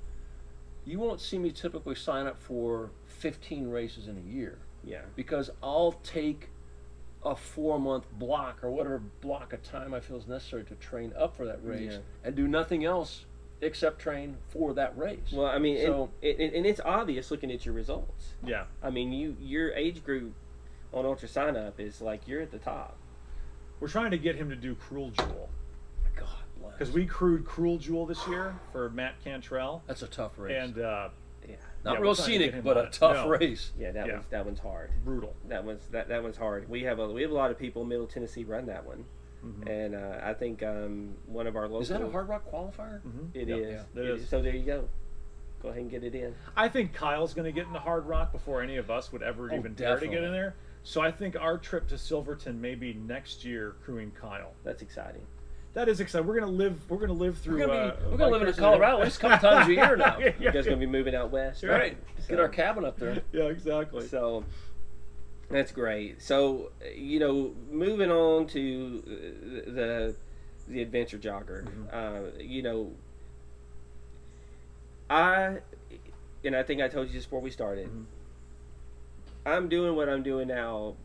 C: You won't see me typically sign up for 15 races in a year.
A: Yeah.
C: Because I'll take a 4-month block or whatever block of time I feel is necessary to train up for that race and do nothing else except train for that race.
A: Well, I mean,
C: So-
A: and it's obvious looking at your results.
B: Yeah.
A: I mean, your age group on Ultra Sign Up is like you're at the top.
B: We're trying to get him to do Cruel Jewel.
C: God bless.
B: Because we crewed Cruel Jewel this year for Matt Cantrell.
C: That's a tough race.
B: And
A: Yeah.
C: Not
B: yeah,
C: real
B: we're trying to get
C: scenic,
B: him
C: but
B: on
C: a
B: it.
C: tough
B: No.
C: race.
A: Yeah,
B: Yeah.
A: that one's hard.
B: brutal.
A: That one's hard. We have a lot of people in Middle Tennessee run that one, and I think one of our local.
C: Is that a Hard Rock qualifier?
A: It
B: Yeah,
A: is.
B: yeah, it is.
A: So there you go. Go ahead and get it in.
B: I think Kyle's going to get into Hard Rock before any of us would ever
C: Oh,
B: even dare to get
C: definitely.
B: in there. So I think our trip to Silverton may be next year crewing Kyle.
A: That's exciting.
B: That is exciting. We're gonna live through.
C: We're gonna live in
B: bikers
C: Colorado at least a couple times a year now.
B: Yeah,
A: You guys gonna be moving out west,
C: Right.
A: So-
C: Get our cabin up there.
B: yeah, exactly.
A: So that's great. So moving on to the Adventure Jogger. I think I told you just before we started. I'm doing what I'm doing now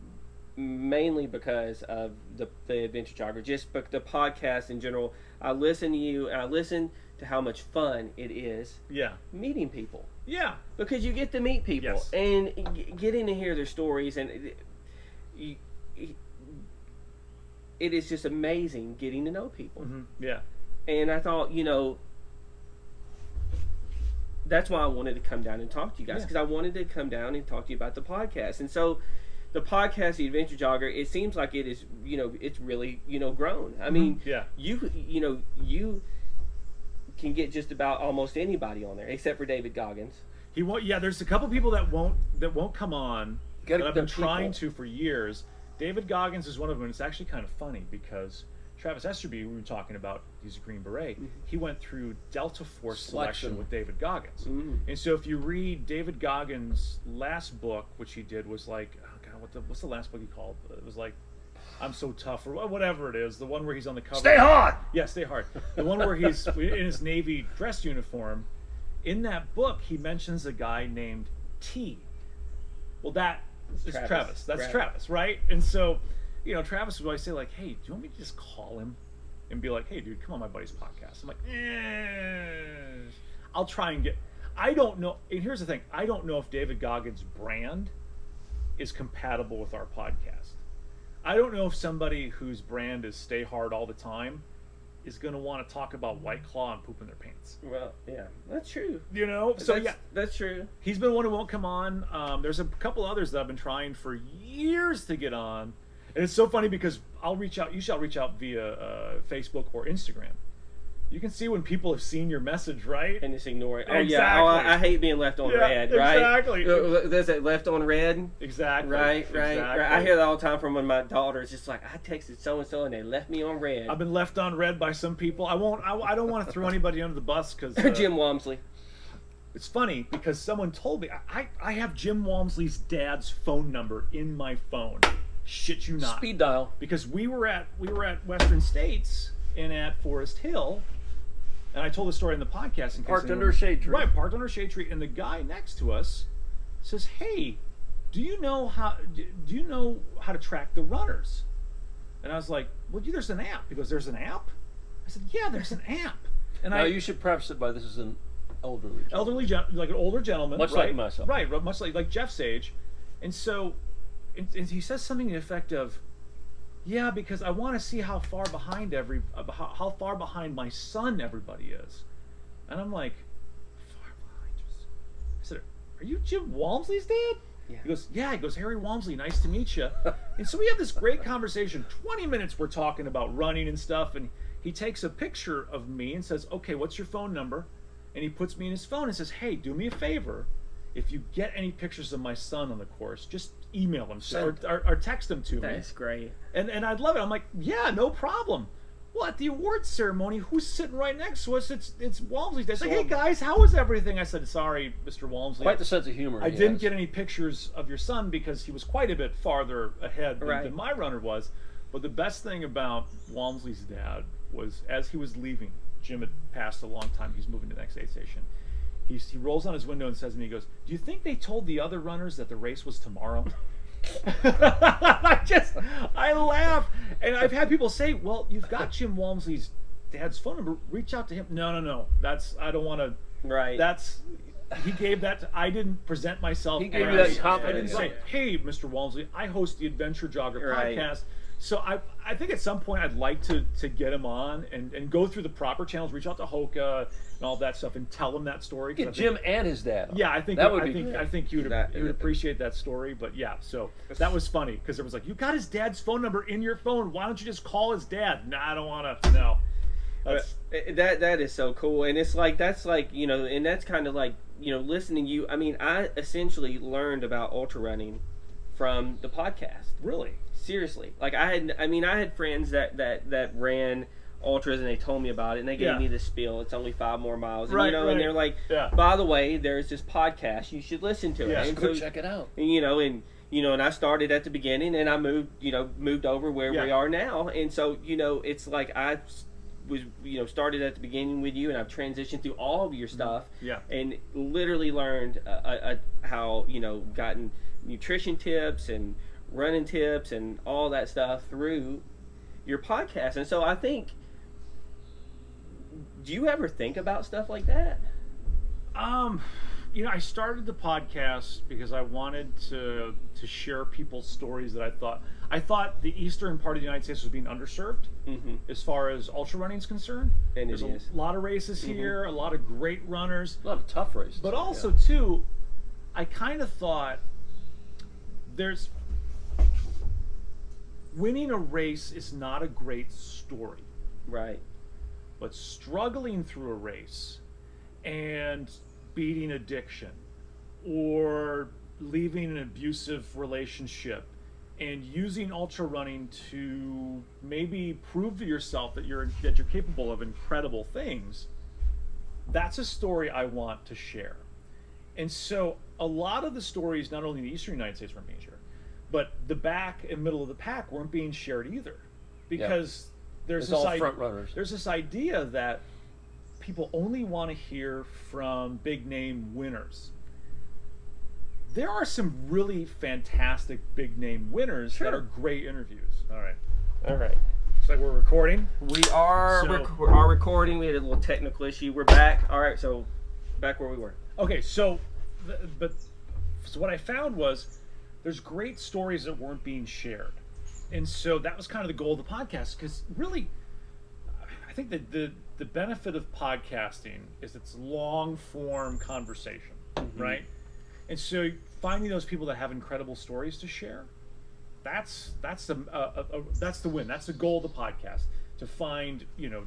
A: mainly because of the Adventure Jogger, just the podcast in general. I listen to you, and I listen to how much fun it is
B: Yeah,
A: meeting people.
B: yeah,
A: Because you get to meet people
B: Yes.
A: and getting to hear their stories, and it is just amazing getting to know people.
B: yeah.
A: And I thought, that's why I wanted to come down and talk to you guys,
B: Yeah.
A: because I wanted to come down and talk to you about the podcast. And so the podcast, the Adventure Jogger, it seems like it is, it's really, grown. I mean,
B: Yeah.
A: you can get just about almost anybody on there, except for David Goggins.
B: He won't. Yeah, there's a couple people that won't come on.
C: Gotta
B: that I've
C: get
B: been
C: them
B: trying
C: people.
B: to for years. David Goggins is one of them. And it's actually kind of funny because Travis Esterby, we were talking about, he's a Green Beret. He went through Delta Force selection
C: Selection.
B: with David Goggins. And so if you read David Goggins' last book, which he did was like, oh God, what's the last book he called? It was like, I'm So Tough, or whatever it is. The one where he's on the cover.
C: Stay hard!
B: Yeah, Stay Hard. The one where he's in his Navy dress uniform. In that book, he mentions a guy named T. Well, that is Travis. That's Travis, right? And so, Travis would always say, like, hey, do you want me to just call him and be like, hey, dude, come on my buddy's podcast? I'm like, I'll try and get... I don't know. And here's the thing. I don't know if David Goggins' brand is compatible with our podcast. I don't know if somebody whose brand is Stay Hard all the time is going to want to talk about White Claw and poop in their pants.
A: Well, yeah, that's true.
B: So
A: That's true.
B: he's been one who won't come on. There's a couple others that I've been trying for years to get on, and it's so funny because I'll reach out. You shall reach out via Facebook or Instagram. You can see when people have seen your message, right?
A: And just ignore it. Oh,
B: Exactly.
A: yeah. Oh, I hate being left on red, right?
B: Exactly.
A: There's that left on red.
B: Exactly.
A: Right.
B: Exactly.
A: I hear that all the time from one of my daughters. Just like, I texted so and so and they left me on red.
B: I've been left on red by some people. I don't want to throw anybody under the bus because
A: Jim Walmsley.
B: it's funny because someone told me I have Jim Walmsley's dad's phone number in my phone. Shit you not.
C: Speed dial.
B: Because we were at Western States and at Forest Hill, and I told the story in the podcast. In case
C: Parked
B: anyone-
C: under a shade tree.
B: Right, parked under a shade tree, and the guy next to us says, "Hey, do you know how to track the runners?" And I was like, "Well, there's an app." He goes, "There's an app?" I said, "Yeah, there's an app." And
C: Now you should preface it by this is an elderly.
B: like an older gentleman,
C: Much
B: right?
C: like myself.
B: Right, much like Jeff's age, and so, and he says something to the effect of, "Yeah, because I want to see how far behind how far behind my son everybody is," and I'm like, "Far behind?" I said, "Are you Jim Walmsley's dad?"
A: Yeah.
B: He goes, "Yeah." He goes, "Harry Walmsley, nice to meet you." And so we have this great conversation. 20 minutes we're talking about running and stuff, and he takes a picture of me and says, "Okay, what's your phone number?" And he puts me in his phone and says, "Hey, do me a favor. If you get any pictures of my son on the course, just email them or text them to me."
A: That's great.
B: And I'd love it. I'm like, "Yeah, no problem." well, at the awards ceremony, who's sitting right next to us? It's Walmsley. They say, hey guys, how was everything? I said, sorry, Mr. Walmsley.
C: Quite the sense of humor.
B: I didn't get any pictures of your son because he was quite a bit farther ahead than my runner was. But the best thing about Walmsley's dad was, as he was leaving, Jim had passed a long time. He's moving to the next aid station. He rolls on his window and says, and he goes, do you think they told the other runners that the race was tomorrow? I laugh, and I've had people say, well, you've got Jim Walmsley's dad's phone number, reach out to him. No, I don't want to.
A: Right.
B: He gave that I didn't present myself.
C: He gave you that confidence.
B: I didn't say, hey, Mr. Walmsley, I host the Adventure Jogger podcast. So I think at some point I'd like to get him on and go through the proper channels, reach out to Hoka and all that stuff, and tell him that story.
C: Get Jim and his dad on.
B: Yeah, I think
C: that would be
B: I think you would appreciate that story. But yeah, so that was funny because it was like, you got his dad's phone number in your phone. Why don't you just call his dad? Nah, I don't want to. No.
A: That is so cool, and it's like that's like, you know, and that's kind of like, you know, listening to you. I mean, I essentially learned about ultra running from the podcast.
B: Really?
A: Seriously, like I had friends that ran ultras, and they told me about it, and they gave me the spiel. It's only 5 more miles, and, and they're like, by the way, there's this podcast, you should listen to it.
C: And go check it out.
A: And I started at the beginning, and I moved over where we are now, and so it's like I was started at the beginning with you, and I've transitioned through all of your stuff, and literally learned how gotten nutrition tips and running tips and all that stuff through your podcast. And so I think, do you ever think about stuff like that?
B: I started the podcast because I wanted to share people's stories that I thought the eastern part of the United States was being underserved as far as ultra running is concerned.
A: And
B: there's a lot of races here, a lot of great runners,
C: a lot of tough races,
B: but also too, I kind of thought winning a race is not a great story.
A: Right.
B: But struggling through a race and beating addiction or leaving an abusive relationship and using ultra running to maybe prove to yourself that you're capable of incredible things, that's a story I want to share. And so a lot of the stories, not only in the eastern United States, weren't being shared, but the back and middle of the pack weren't being shared either, because there's this idea that people only want to hear from big name winners. There are some really fantastic big name winners that are great interviews. All right. Looks like we're recording.
A: We are recording. We had a little technical issue. We're back. All right, so back where we were.
B: Okay, so what I found was there's great stories that weren't being shared. And so that was kind of the goal of the podcast, because really, I think that the benefit of podcasting is it's long-form conversation, right? And so finding those people that have incredible stories to share, that's the win. That's the goal of the podcast, to find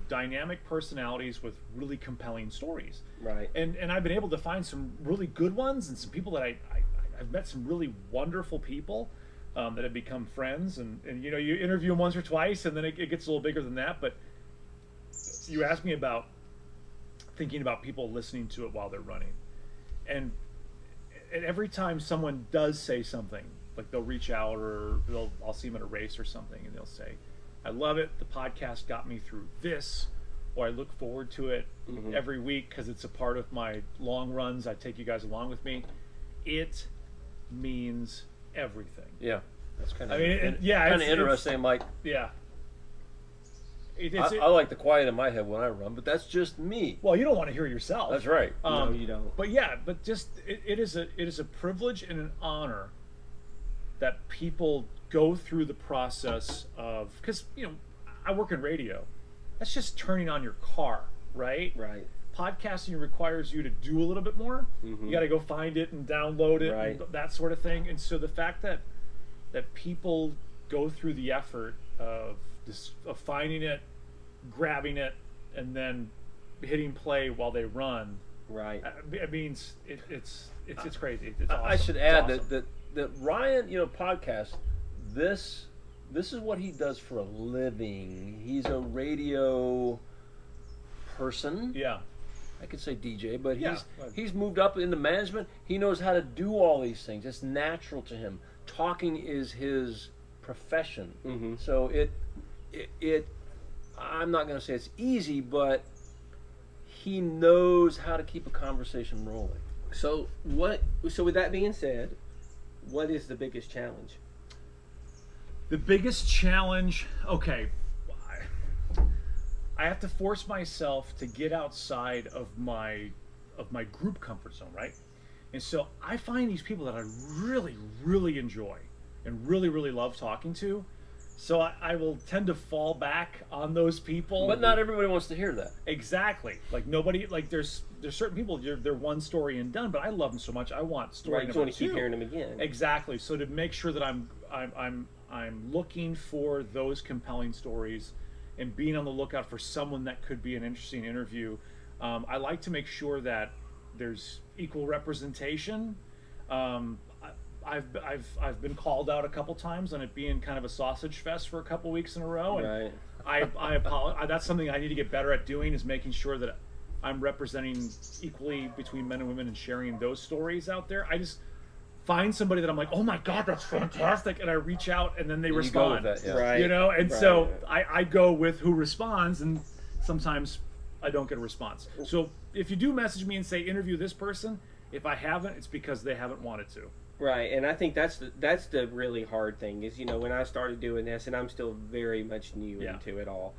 B: dynamic personalities with really compelling stories.
A: Right.
B: And I've been able to find some really good ones, and some people that I've met some really wonderful people that have become friends, and you interview them once or twice, and then it gets a little bigger than that. But you asked me about thinking about people listening to it while they're running, and every time someone does say something, like they'll reach out, or I'll see them at a race or something, and they'll say, I love it, the podcast got me through this, or I look forward to it every week because it's a part of my long runs. I take you guys along with me. It means everything.
C: Yeah, that's kind of
B: kind of
C: interesting, Mike.
B: Yeah.
C: I like the quiet in my head when I run, but that's just me.
B: Well, you don't want to hear yourself.
C: That's right.
A: No, you don't.
B: But just it is a privilege and an honor that people go through the process of, because I work in radio. That's just turning on your car, right?
A: Right.
B: Podcasting requires you to do a little bit more. You got to go find it and download it, and that sort of thing. And so the fact that people go through the effort of finding it, grabbing it, and then hitting play while they run,
A: right?
B: It means it's crazy. It's awesome.
C: I should add that Ryan, podcast, this this is what he does for a living. He's a radio person.
B: Yeah.
C: I could say DJ, but
B: Yeah.
C: he's moved up into management. He knows how to do all these things. It's natural to him. Talking is his profession.
A: Mm-hmm.
C: So it I'm not going to say it's easy, but he knows how to keep a conversation rolling.
A: So with that being said, what is the biggest challenge?
B: The biggest challenge, okay, I have to force myself to get outside of my group comfort zone, right? And so I find these people that I really, really enjoy and really, really love talking to. So I will tend to fall back on those people.
C: But not everybody wants to hear that.
B: Exactly. Like nobody, like there's certain people, they're one story and done, but I love them so much. I want story
A: Right, you
B: number
A: want to keep
B: two.
A: hearing them again.
B: Exactly. So to make sure that I'm looking for those compelling stories and being on the lookout for someone that could be an interesting interview. I like to make sure that there's equal representation. I've been called out a couple times on it being kind of a sausage fest for a couple weeks in a row, and
A: Right.
B: I apologize. That's something I need to get better at doing, is making sure that I'm representing equally between men and women and sharing those stories out there. I just find somebody that I'm like, oh my God, that's fantastic, and I reach out and then they respond.
C: You go with that, yeah.
A: Right.
B: You know, and
A: Right.
B: so I go with who responds, and sometimes I don't get a response. So if you do message me and say interview this person, if I haven't, it's because they haven't wanted to.
A: Right, and I think that's the really hard thing is, when I started doing this, and I'm still very much new into it all,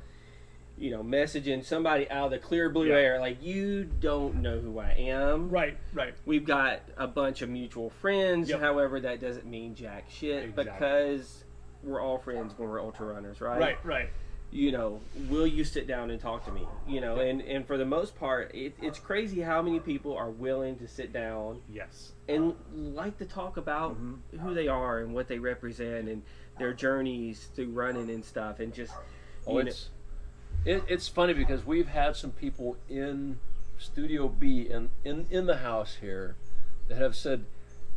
A: messaging somebody out of the clear blue air, like, you don't know who I am.
B: Right.
A: We've got a bunch of mutual friends,
B: Yep.
A: However, that doesn't mean jack shit,
B: Exactly.
A: because we're all friends when we're ultra runners, right?
B: Right.
A: Will you sit down and talk to me? And for the most part, it's crazy how many people are willing to sit down
B: Yes.
A: and like to talk about who they are and what they represent and their journeys through running and stuff, and just
C: It's funny because we've had some people in Studio B and in the house here that have said,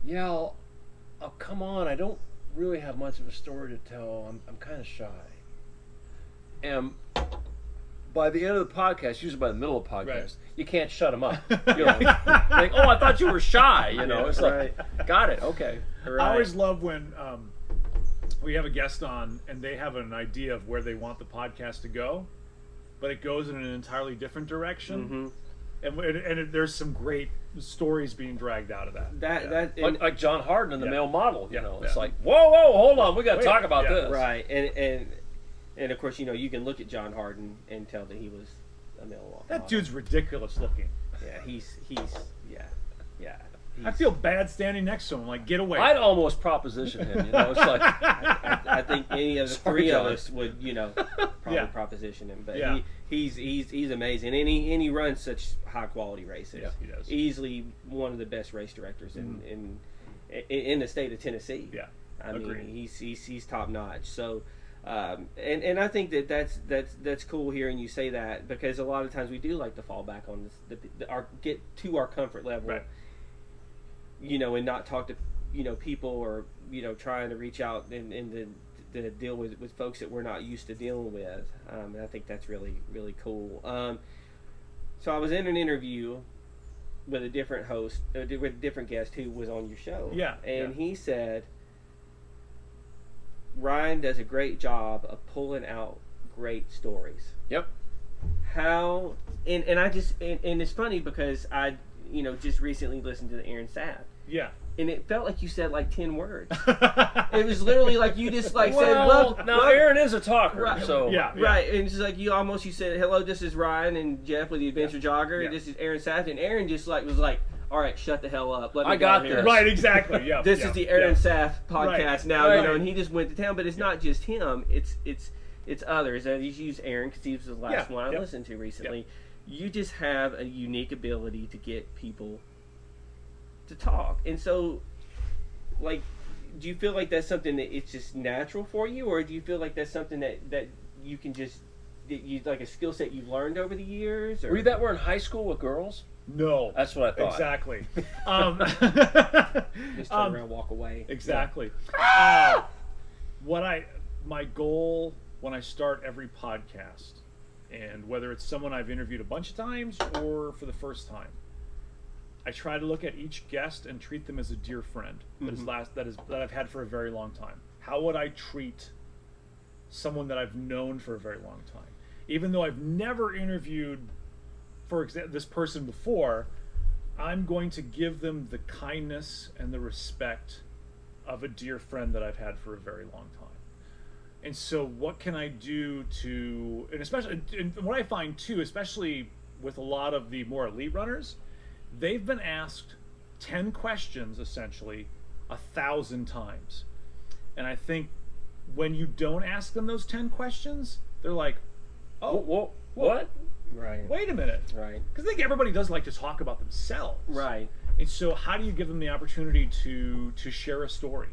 C: yeah, oh, come on, I don't really have much of a story to tell. I'm kind of shy. And by the end of the podcast, usually by the middle of the podcast,
B: Right.
C: you can't shut them up. Like, oh, I thought you were shy. It's like, got it, okay.
B: I always love when we have a guest on and they have an idea of where they want the podcast to go, but it goes in an entirely different direction. And there's some great stories being dragged out of that.
C: Like John Harden and the male model.
B: Yeah.
C: It's like, whoa, hold on, we got to talk about
B: Yeah.
C: this.
A: right, and of course, you can look at John Harden and tell that he was a male model.
B: That dude's ridiculous looking.
A: Yeah, he's yeah.
B: I feel bad standing next to him. Like, get away.
C: I'd almost proposition him. It's like,
A: I think any of the
C: Sorry,
A: three
C: John.
A: of us would, probably proposition him. But
B: Yeah.
A: he's amazing, and he runs such high quality races.
B: Yeah, he does.
A: Easily one of the best race directors in the state of Tennessee.
B: Yeah,
A: I
B: agreed.
A: mean, he's top notch. So, and I think that's cool hearing you say that, because a lot of times we do like to fall back on this, get to our comfort level,
B: Right.
A: And not talk to people, or trying to reach out and to deal with folks that we're not used to dealing with. And I think that's really, really cool. So I was in an interview with a different host, with a different guest who was on your show.
B: Yeah,
A: And
B: yeah.
A: he said, Ryan does a great job of pulling out great stories.
C: yep.
A: How, and I just, and it's funny because I, just recently listened to the Aaron Sapp.
B: Yeah.
A: And it felt like you said like 10 words. It was literally like you just said,
C: Well, now
A: well,
C: Aaron is a talker,
A: Right.
C: so
B: Yeah.
A: right, and it's just like you said, hello, this is Ryan and Jeff with the Adventure Jogger.
B: Yeah.
A: This is Aaron Sapp, and Aaron just was like, all right, shut the hell up. Let me
C: I
A: go
C: got
A: here.
C: this.
B: Right, exactly. Yeah.
A: This
B: yeah,
A: is the Aaron
B: yeah.
A: Sapp podcast
B: Right.
A: now,
C: Right.
A: and he just went to town. But it's not just him; it's others. And you use Aaron because he was the last
B: Yeah,
A: one I
B: yep.
A: listened to recently. You just have a unique ability to get people to talk, and so, like, do you feel like that's something that it's just natural for you, or do you feel like that's something that you can just like a skill set you've learned over the years? Or?
C: Were you that were in high school with girls?
B: No.
C: That's what I thought.
B: Exactly.
A: Just turn around, walk away.
B: Exactly. my goal when I start every podcast, and whether it's someone I've interviewed a bunch of times or for the first time, I try to look at each guest and treat them as a dear friend that I've had for a very long time. How would I treat someone that I've known for a very long time? Even though I've never interviewed, for example, this person before, I'm going to give them the kindness and the respect of a dear friend that I've had for a very long time. And so what can I do to, and especially, and what I find too, especially with a lot of the more elite runners, they've been asked 10 questions essentially 1,000 times. And I think when you don't ask them those 10 questions, they're like, oh,
C: what? Right.
B: Wait a minute.
A: Right.
B: Because I think everybody does like to talk about themselves.
A: Right.
B: And so how do you give them the opportunity to share a story?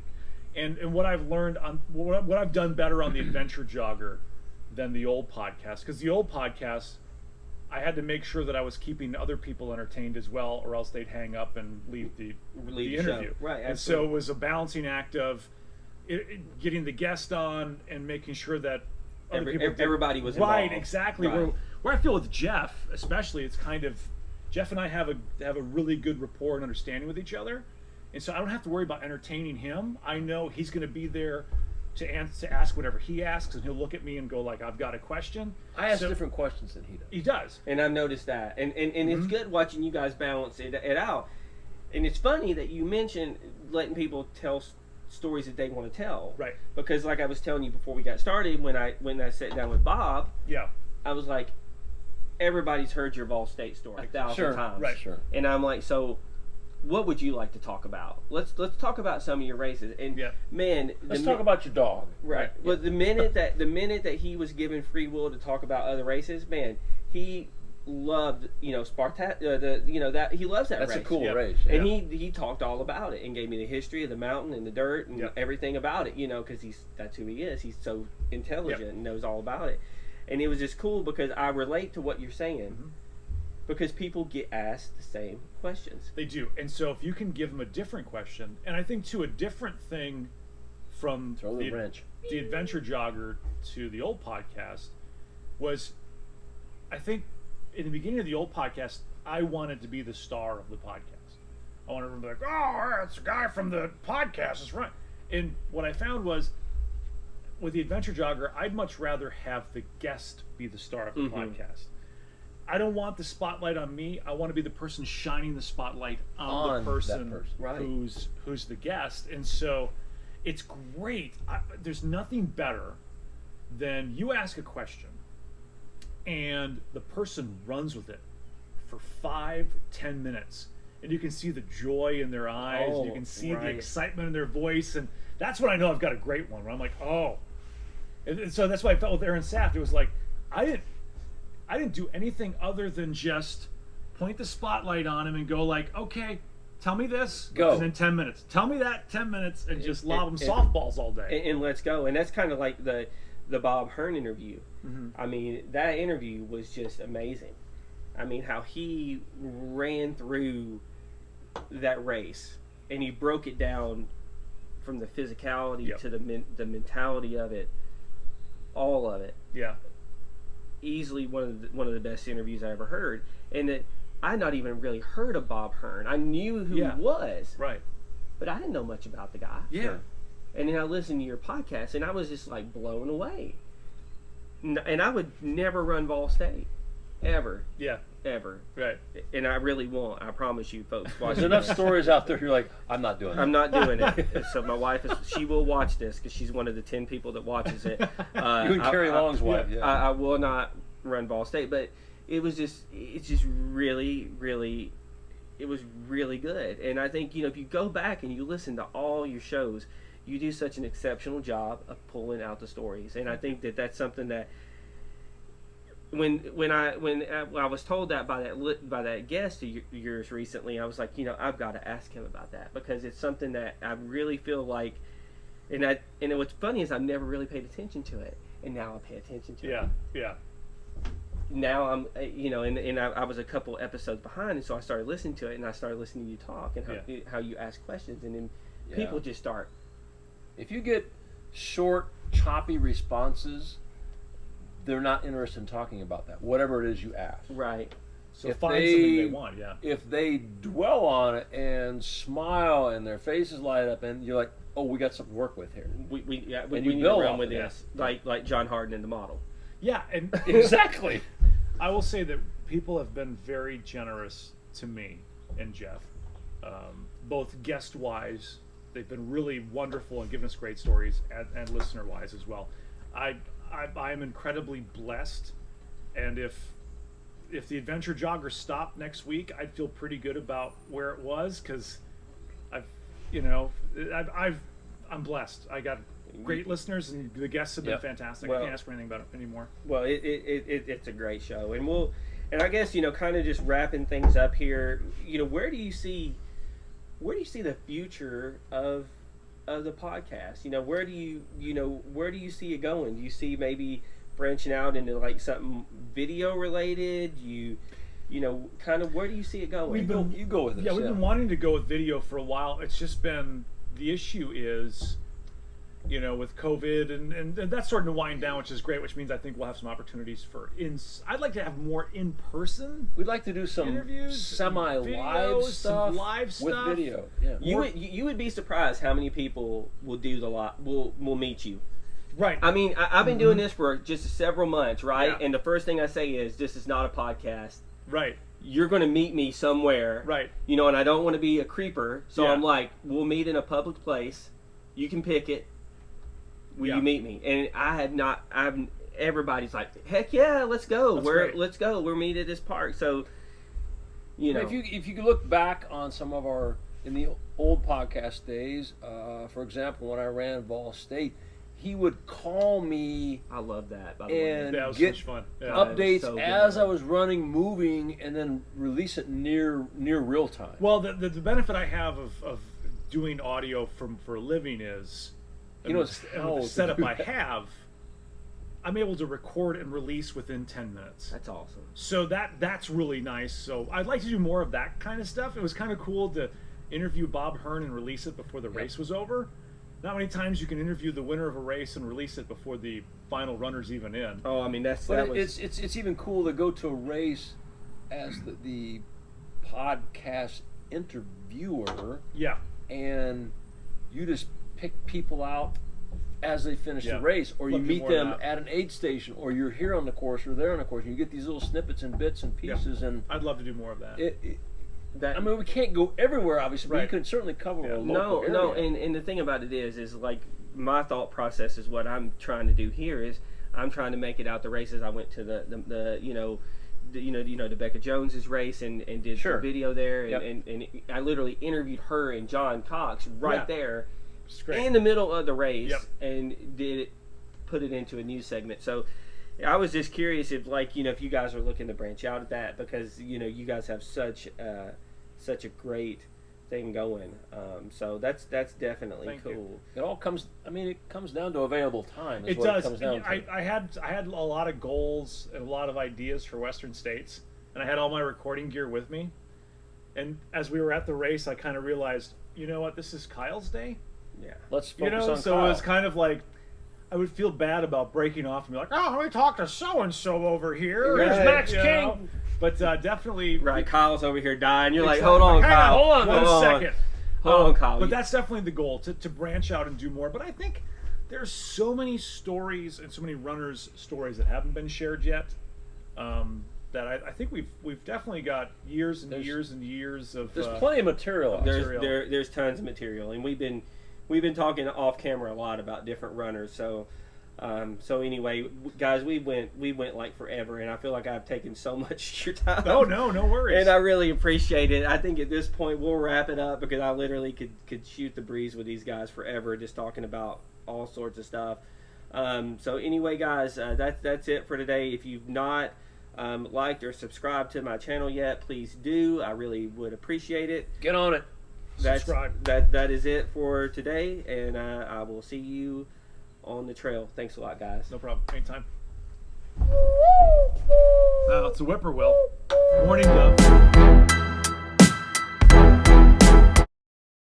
B: And what I've learned on what I've done better on the Adventure Jogger than the old podcast, because the old podcast, I had to make sure that I was keeping other people entertained as well, or else they'd hang up and leave the interview.
A: Show. Right.
B: And so it was a balancing act of getting the guest on and making sure that
A: everybody was
B: right.
A: involved.
B: Exactly.
A: Right.
B: Where I feel with Jeff, especially, it's kind of Jeff and I have a really good rapport and understanding with each other. And so I don't have to worry about entertaining him. I know he's going to be there to ask whatever he asks, and he'll look at me and go like, "I've got a question."
C: I ask different questions than he does.
B: He does,
A: and I've noticed that, and it's good watching you guys balance it out. And it's funny that you mentioned letting people tell stories that they want to tell,
B: right?
A: Because like I was telling you before we got started, when I sat down with Bob,
B: yeah,
A: I was like, everybody's heard your Ball State story 1,000 times,
B: right? Sure.
A: And I'm like, so what would you like to talk about? Let's talk about some of your races. And man,
C: let's talk about your dog.
A: Right. Well, the minute that he was given free will to talk about other races, man, he loved Sparta. That he loves that race.
C: That's a cool race.
A: Yeah. And he talked all about it and gave me the history of the mountain and the dirt and everything about it. Because that's who he is. He's so intelligent and knows all about it. And it was just cool because I relate to what you're saying. Mm-hmm. Because people get asked the same questions.
B: They do. And so if you can give them a different question, and I think too a different thing from the Adventure Jogger to the old podcast was, I think in the beginning of the old podcast, I wanted to be the star of the podcast. I wanted to be like, oh, it's a guy from the podcast. That's right. And what I found was, with the Adventure Jogger, I'd much rather have the guest be the star of the podcast. I don't want the spotlight on me. I want to be the person shining the spotlight on the person
A: right.
B: who's the guest. And so it's great. There's nothing better than you ask a question and the person runs with it for 5-10 minutes. And you can see the joy in their eyes. And you can see the excitement in their voice. And that's when I know I've got a great one, where I'm like, oh. And so that's why I felt with Aaron Saft. It was like, I didn't do anything other than just point the spotlight on him and go like, okay, tell me this.
C: Go.
B: And then 10 minutes. Tell me that, 10 minutes, and just lob him softballs all day.
A: And let's go. And that's kind of like the Bob Hearn interview.
B: Mm-hmm.
A: I mean, that interview was just amazing. I mean, how he ran through that race and he broke it down from the physicality to the mentality of it, all of it.
B: Yeah.
A: Easily one of the best interviews I ever heard, and that I not even really heard of Bob Hearn. I knew who he was,
B: right,
A: but I didn't know much about the guy.
B: Yeah,
A: and then I listened to your podcast, and I was just like blown away. And I would never run Ball State, ever.
B: Yeah,
A: ever.
B: Right.
A: And I really won't. I promise you, folks.
C: There's enough stories out there. You're like, I'm not doing it.
A: I'm not doing it. So my wife she will watch this because she's one of the 10 people that watches it.
C: You and Carrie Long's wife. Yeah.
A: I will not run Ball State, but it's just really, really, it was really good. And I think if you go back and you listen to all your shows, you do such an exceptional job of pulling out the stories. And I think that's something that when I was told that by that guest of yours recently, I was like, I've got to ask him about that, because it's something that I really feel like, and what's funny is I've never really paid attention to it, and now I pay attention to it.
B: Yeah.
A: Now I'm, and I was a couple episodes behind, and so I started listening to it, and I started listening to you talk and how you ask questions, and then people just start.
C: If you get short, choppy responses, they're not interested in talking about that, whatever it is you ask.
A: Right.
B: So
C: if
B: find
C: they-
B: something they want, yeah.
C: If they dwell on it and smile and their faces light up, and you're like, oh, we got something to work with here.
A: We
C: And you
A: need to
C: build
A: run
C: off
A: with
C: of that.
A: this, like John Harden in the model.
B: Yeah, and
C: Exactly.
B: I will say that people have been very generous to me and Jeff, both guest-wise. They've been really wonderful and giving us great stories, and listener-wise as well. I am incredibly blessed, and if the Adventure Jogger stopped next week, I'd feel pretty good about where it was, because I'm blessed. I got great listeners, and the guests have been
C: Yep.
B: fantastic.
A: Well-
B: I can't ask for anything about it anymore.
A: Well, it's a great show, and I guess kind of just wrapping things up here. Where do you see the future of the podcast? Where do you see it going? Do you see maybe branching out into like something video related? Kind of where do you see it going?
C: You go with it.
B: Yeah, we've been wanting to go with video for a while. It's just been, the issue is, with COVID and that's starting to wind down, which is great, which means I think we'll have some opportunities for I'd like to have more in person.
C: We'd like to do some
B: Interviews,
C: semi-live
B: videos,
C: stuff,
B: some live stuff.
C: with video. Yeah.
A: You would be surprised how many people will do will meet you.
B: Right.
A: I mean, I've been doing this for just several months, right?
B: Yeah.
A: And the first thing I say is, this is not a podcast.
B: Right.
A: You're going to meet me somewhere.
B: Right.
A: And I don't want to be a creeper. So
B: Yeah.
A: I'm like, we'll meet in a public place. You can pick it. Will
B: Yeah.
A: you meet me? And everybody's like, heck yeah, let's go.
B: That's great.
A: Let's go. We're meet at this park. So,
C: If you look back on some of in the old podcast days, for example, when I ran Vol State, he would call me
A: I love that, by the way.
C: and
B: That was
C: get
B: such fun. Yeah.
C: updates
A: so good.
C: as I was running, moving, and then release it near real time.
B: Well, the benefit I have of doing audio for a living is,
C: You know,
B: with the setup I have, I'm able to record and release within 10 minutes.
A: That's awesome.
B: So that's really nice. So I'd like to do more of that kind of stuff. It was kind of cool to interview Bob Hearn and release it before the race was over. Not many times you can interview the winner of a race and release it before the final runner's even in.
A: Oh, I mean,
C: It's even cool to go to a race as the podcast interviewer,
B: Yeah.
C: and you just pick people out as they finish
B: Yeah.
C: the race, or you
B: Love to do
C: meet
B: more of
C: them
B: that.
C: at an aid station, or you're here on the course, or there on the course, and you get these little snippets and bits and
B: Yeah.
C: pieces, and
B: I'd love to do more of that.
A: that.
C: I mean, we can't go everywhere, obviously, but
B: Right.
C: you can certainly cover
B: Yeah.
C: a local
A: No,
C: area.
A: and the thing about it is like my thought process is what I'm trying to do here is I'm trying to make it out the races. I went to the Becca Jones's race and did
C: Sure.
A: some video there,
C: Yep.
A: and I literally interviewed her and John Cox right
B: Yeah.
A: there
B: It's great.
A: in the middle of the race,
B: Yep.
A: and put it into a news segment. So I was just curious if if you guys are looking to branch out at that, because you guys have such a great thing going. So that's definitely
B: Thank
A: cool.
B: you.
C: It all comes. I mean, it comes down to available time. Is
B: It
C: what
B: does.
C: It comes down to.
B: I had a lot of goals and a lot of ideas for Western States, and I had all my recording gear with me. And as we were at the race, I kind of realized, you know what, this is Kyle's day.
A: Yeah.
C: Let's focus on
B: so
C: Kyle.
B: it was kind of like I would feel bad about breaking off and be like, oh, let me talk to so and so over here.
C: Here's
B: Right,
C: Max
B: you know?
C: King.
B: But definitely,
A: Right, Kyle's over here dying. You're like,
B: Exactly.
A: hold on,
B: Hang
A: Kyle.
C: hold on,
B: one
A: Hold on.
B: second.
A: Hold on, Kyle.
B: But that's definitely the goal, to branch out and do more. But I think there's so many stories and so many runners' stories that haven't been shared yet. That I think we've definitely got years and years and years of.
C: There's plenty of material. out there.
A: There's tons of material, and we've been talking off camera a lot about different runners. So anyway, guys, we went like forever, and I feel like I've taken so much of your time.
B: Oh no worries.
A: And I really appreciate it. I think at this point we'll wrap it up, because I literally could shoot the breeze with these guys forever, just talking about all sorts of stuff. So anyway, guys, that's it for today. If you've not liked or subscribed to my channel yet, please do. I really would appreciate it.
C: Get on it.
B: Subscribe.
A: That is it for today, and I will see you on the trail. Thanks a lot, guys.
B: No problem. Anytime. It's a whippoorwill. Morning, Dove.